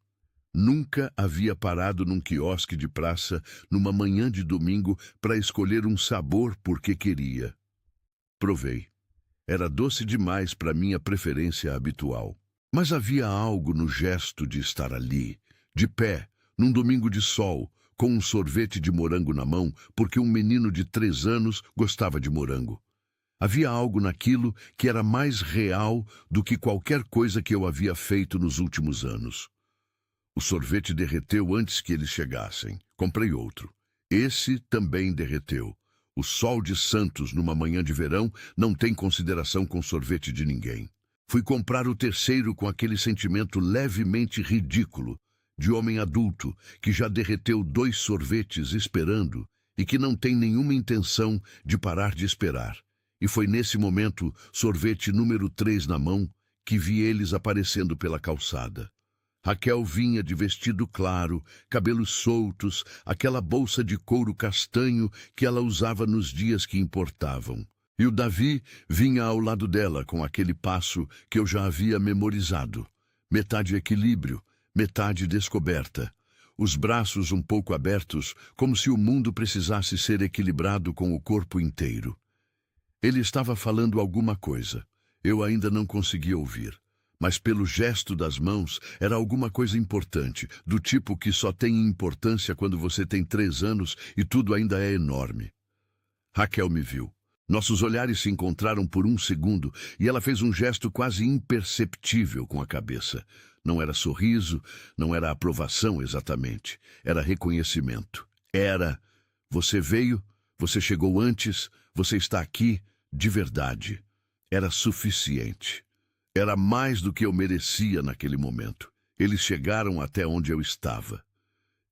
Nunca havia parado num quiosque de praça numa manhã de domingo para escolher um sabor porque queria. Provei. Era doce demais para minha preferência habitual. Mas havia algo no gesto de estar ali, de pé, num domingo de sol, com um sorvete de morango na mão, porque um menino de 3 anos gostava de morango. Havia algo naquilo que era mais real do que qualquer coisa que eu havia feito nos últimos anos. O sorvete derreteu antes que eles chegassem. Comprei outro. Esse também derreteu. O sol de Santos, numa manhã de verão, não tem consideração com sorvete de ninguém. Fui comprar o terceiro com aquele sentimento levemente ridículo de homem adulto que já derreteu 2 sorvetes esperando e que não tem nenhuma intenção de parar de esperar. E foi nesse momento, sorvete número 3 na mão, que vi eles aparecendo pela calçada. Raquel vinha de vestido claro, cabelos soltos, aquela bolsa de couro castanho que ela usava nos dias que importavam. E o Davi vinha ao lado dela com aquele passo que eu já havia memorizado. Metade equilíbrio, metade descoberta. Os braços um pouco abertos, como se o mundo precisasse ser equilibrado com o corpo inteiro. Ele estava falando alguma coisa. Eu ainda não conseguia ouvir. Mas pelo gesto das mãos era alguma coisa importante, do tipo que só tem importância quando você tem 3 anos e tudo ainda é enorme. Raquel me viu. Nossos olhares se encontraram por um segundo e ela fez um gesto quase imperceptível com a cabeça. Não era sorriso, não era aprovação exatamente. Era reconhecimento. Era: você veio, você chegou antes, você está aqui, de verdade. Era suficiente. Era mais do que eu merecia naquele momento. Eles chegaram até onde eu estava.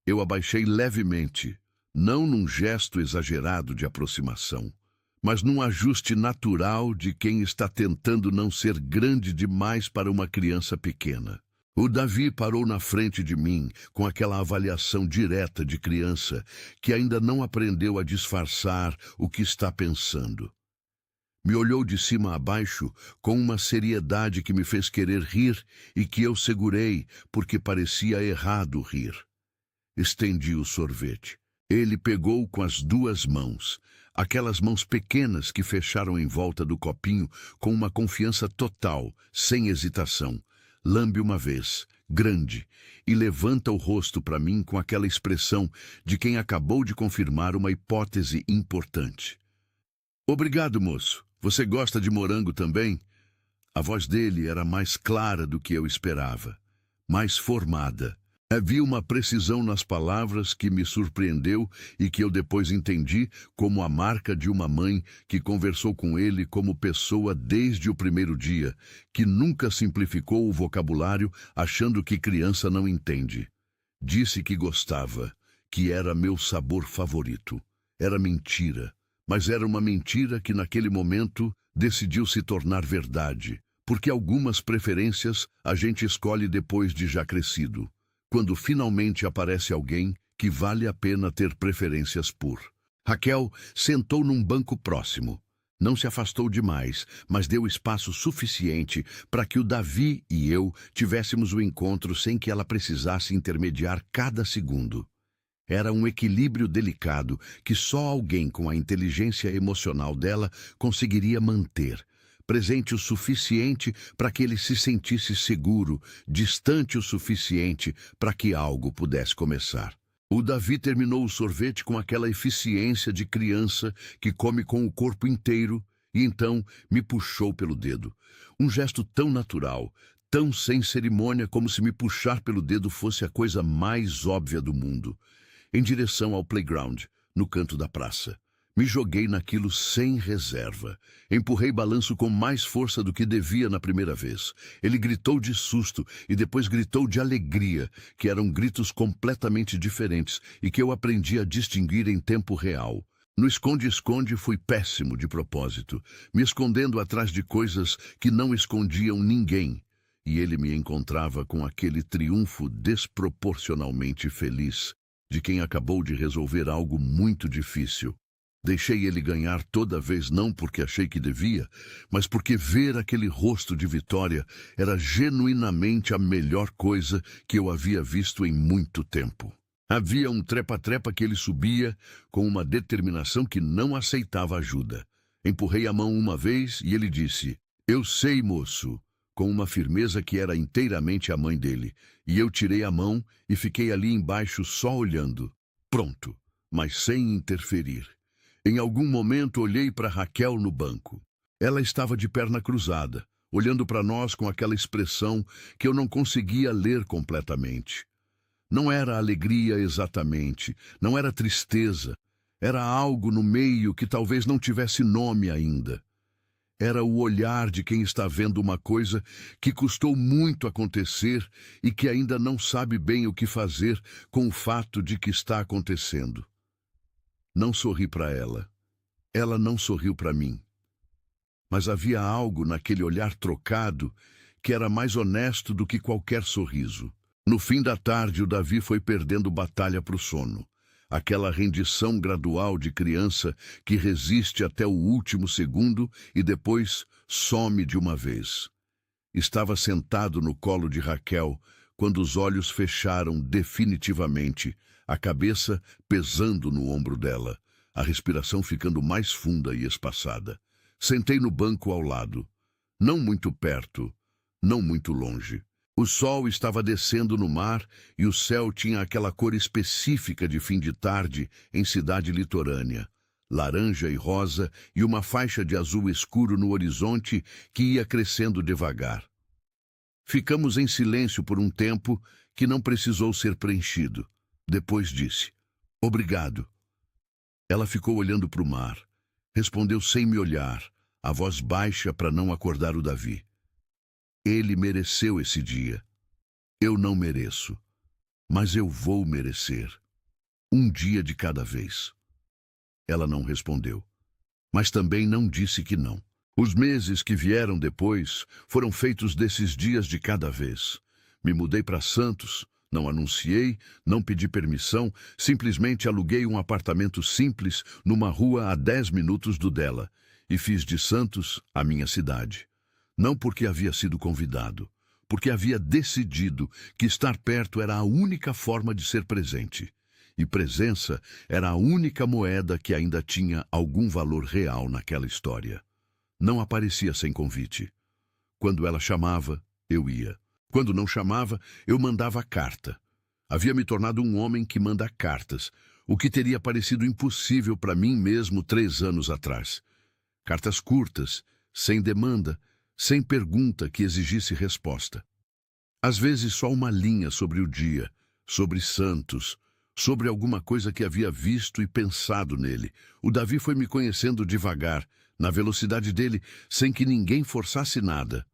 Eu abaixei levemente, não num gesto exagerado de aproximação, mas num ajuste natural de quem está tentando não ser grande demais para uma criança pequena. O Davi parou na frente de mim com aquela avaliação direta de criança que ainda não aprendeu a disfarçar o que está pensando. Me olhou de cima a baixo com uma seriedade que me fez querer rir e que eu segurei porque parecia errado rir. Estendi o sorvete. Ele pegou com as 2 mãos, aquelas mãos pequenas que fecharam em volta do copinho com uma confiança total, sem hesitação. Lambe uma vez, grande, e levanta o rosto para mim com aquela expressão de quem acabou de confirmar uma hipótese importante. Obrigado, moço. Você gosta de morango também? A voz dele era mais clara do que eu esperava, mais formada. Havia uma precisão nas palavras que me surpreendeu e que eu depois entendi como a marca de uma mãe que conversou com ele como pessoa desde o primeiro dia, que nunca simplificou o vocabulário achando que criança não entende. Disse que gostava, que era meu sabor favorito. Era mentira. Mas era uma mentira que naquele momento decidiu se tornar verdade, porque algumas preferências a gente escolhe depois de já crescido, quando finalmente aparece alguém que vale a pena ter preferências por. Raquel sentou num banco próximo. Não se afastou demais, mas deu espaço suficiente para que o Davi e eu tivéssemos o encontro sem que ela precisasse intermediar cada segundo. Era um equilíbrio delicado que só alguém com a inteligência emocional dela conseguiria manter, presente o suficiente para que ele se sentisse seguro, distante o suficiente para que algo pudesse começar. O Davi terminou o sorvete com aquela eficiência de criança que come com o corpo inteiro e então me puxou pelo dedo. Um gesto tão natural, tão sem cerimônia como se me puxar pelo dedo fosse a coisa mais óbvia do mundo. Em direção ao playground, no canto da praça. Me joguei naquilo sem reserva. Empurrei balanço com mais força do que devia na primeira vez. Ele gritou de susto e depois gritou de alegria, que eram gritos completamente diferentes e que eu aprendi a distinguir em tempo real. No esconde-esconde fui péssimo de propósito, me escondendo atrás de coisas que não escondiam ninguém. E ele me encontrava com aquele triunfo desproporcionalmente feliz de quem acabou de resolver algo muito difícil. Deixei ele ganhar toda vez não porque achei que devia, mas porque ver aquele rosto de vitória era genuinamente a melhor coisa que eu havia visto em muito tempo. Havia um trepa-trepa que ele subia com uma determinação que não aceitava ajuda. Empurrei a mão uma vez e ele disse: "Eu sei, moço", com uma firmeza que era inteiramente a mãe dele, e eu tirei a mão e fiquei ali embaixo só olhando. Pronto, mas sem interferir. Em algum momento olhei para Raquel no banco. Ela estava de perna cruzada, olhando para nós com aquela expressão que eu não conseguia ler completamente. Não era alegria exatamente, não era tristeza, era algo no meio que talvez não tivesse nome ainda. Era o olhar de quem está vendo uma coisa que custou muito acontecer e que ainda não sabe bem o que fazer com o fato de que está acontecendo. Não sorri para ela. Ela não sorriu para mim. Mas havia algo naquele olhar trocado que era mais honesto do que qualquer sorriso. No fim da tarde, o Davi foi perdendo batalha para o sono. Aquela rendição gradual de criança que resiste até o último segundo e depois some de uma vez. Estava sentado no colo de Raquel quando os olhos fecharam definitivamente, a cabeça pesando no ombro dela, a respiração ficando mais funda e espaçada. Sentei no banco ao lado, não muito perto, não muito longe. O sol estava descendo no mar e o céu tinha aquela cor específica de fim de tarde em cidade litorânea, laranja e rosa e uma faixa de azul escuro no horizonte que ia crescendo devagar. Ficamos em silêncio por um tempo que não precisou ser preenchido. Depois disse, "Obrigado." Ela ficou olhando para o mar. Respondeu sem me olhar, a voz baixa para não acordar o Davi. Ele mereceu esse dia. Eu não mereço, mas eu vou merecer. Um dia de cada vez. Ela não respondeu, mas também não disse que não. Os meses que vieram depois foram feitos desses dias de cada vez. Me mudei para Santos, não anunciei, não pedi permissão, simplesmente aluguei um apartamento simples numa rua a 10 minutos do dela e fiz de Santos a minha cidade. Não porque havia sido convidado, porque havia decidido que estar perto era a única forma de ser presente. E presença era a única moeda que ainda tinha algum valor real naquela história. Não aparecia sem convite. Quando ela chamava, eu ia. Quando não chamava, eu mandava carta. Havia me tornado um homem que manda cartas, o que teria parecido impossível para mim mesmo 3 anos atrás. Cartas curtas, sem demanda, sem pergunta que exigisse resposta. Às vezes só uma linha sobre o dia, sobre Santos, sobre alguma coisa que havia visto e pensado nele. O Davi foi me conhecendo devagar, na velocidade dele, sem que ninguém forçasse nada.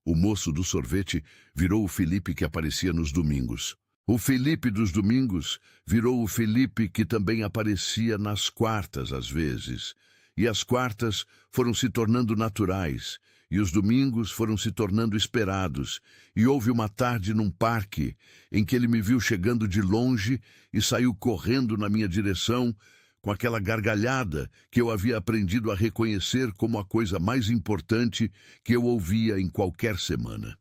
O moço do sorvete virou o Felipe que aparecia nos domingos. O Felipe dos domingos virou o Felipe que também aparecia nas quartas às vezes. E as quartas foram se tornando naturais, e os domingos foram se tornando esperados, e houve uma tarde num parque em que ele me viu chegando de longe e saiu correndo na minha direção com aquela gargalhada que eu havia aprendido a reconhecer como a coisa mais importante que eu ouvia em qualquer semana.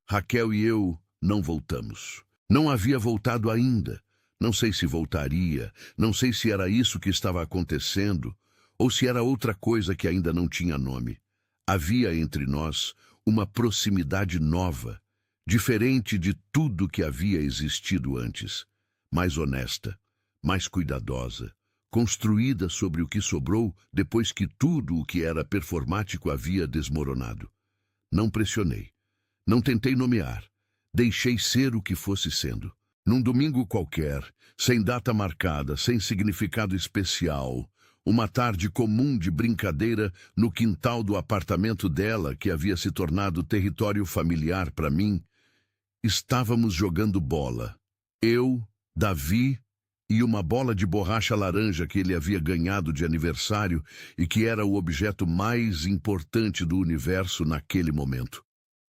Raquel e eu não voltamos. Não havia voltado ainda. Não sei se voltaria, não sei se era isso que estava acontecendo, ou se era outra coisa que ainda não tinha nome. Havia entre nós uma proximidade nova, diferente de tudo que havia existido antes, mais honesta, mais cuidadosa, construída sobre o que sobrou depois que tudo o que era performático havia desmoronado. Não pressionei, não tentei nomear, deixei ser o que fosse sendo. Num domingo qualquer, sem data marcada, sem significado especial, uma tarde comum de brincadeira no quintal do apartamento dela, que havia se tornado território familiar para mim, estávamos jogando bola. Eu, Davi e uma bola de borracha laranja que ele havia ganhado de aniversário e que era o objeto mais importante do universo naquele momento.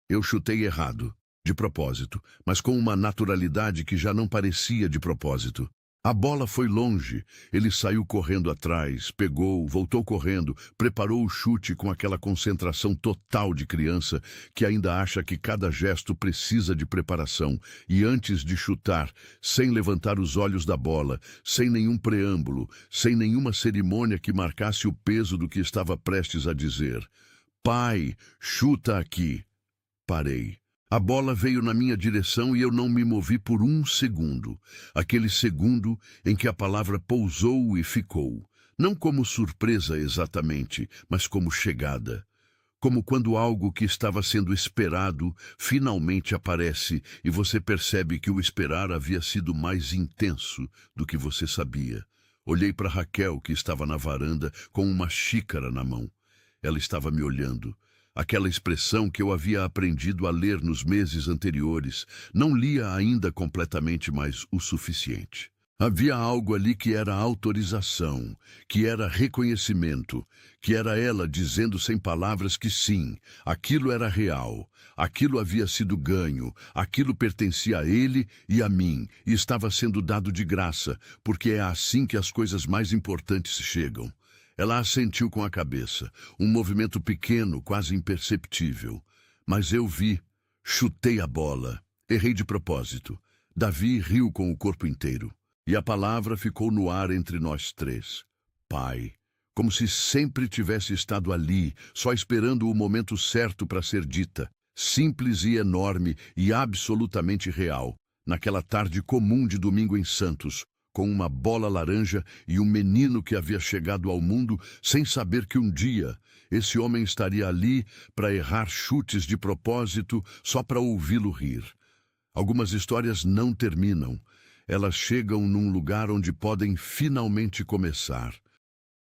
Eu chutei errado, de propósito, mas com uma naturalidade que já não parecia de propósito. A bola foi longe, ele saiu correndo atrás, pegou, voltou correndo, preparou o chute com aquela concentração total de criança que ainda acha que cada gesto precisa de preparação, e antes de chutar, sem levantar os olhos da bola, sem nenhum preâmbulo, sem nenhuma cerimônia que marcasse o peso do que estava prestes a dizer. "Pai, chuta aqui." Parei. A bola veio na minha direção e eu não me movi por um segundo. Aquele segundo em que a palavra pousou e ficou. Não como surpresa exatamente, mas como chegada. Como quando algo que estava sendo esperado finalmente aparece e você percebe que o esperar havia sido mais intenso do que você sabia. Olhei para Raquel, que estava na varanda com uma xícara na mão. Ela estava me olhando. Aquela expressão que eu havia aprendido a ler nos meses anteriores, não lia ainda completamente, mas o suficiente. Havia algo ali que era autorização, que era reconhecimento, que era ela dizendo sem palavras que sim, aquilo era real, aquilo havia sido ganho, aquilo pertencia a ele e a mim, e estava sendo dado de graça, porque é assim que as coisas mais importantes chegam. Ela assentiu com a cabeça, um movimento pequeno, quase imperceptível. Mas eu vi, chutei a bola, errei de propósito. Davi riu com o corpo inteiro. E a palavra ficou no ar entre nós três. Pai. Como se sempre tivesse estado ali, só esperando o momento certo para ser dita. Simples e enorme e absolutamente real. Naquela tarde comum de domingo em Santos, com uma bola laranja e um menino que havia chegado ao mundo sem saber que um dia esse homem estaria ali para errar chutes de propósito só para ouvi-lo rir. Algumas histórias não terminam. Elas chegam num lugar onde podem finalmente começar.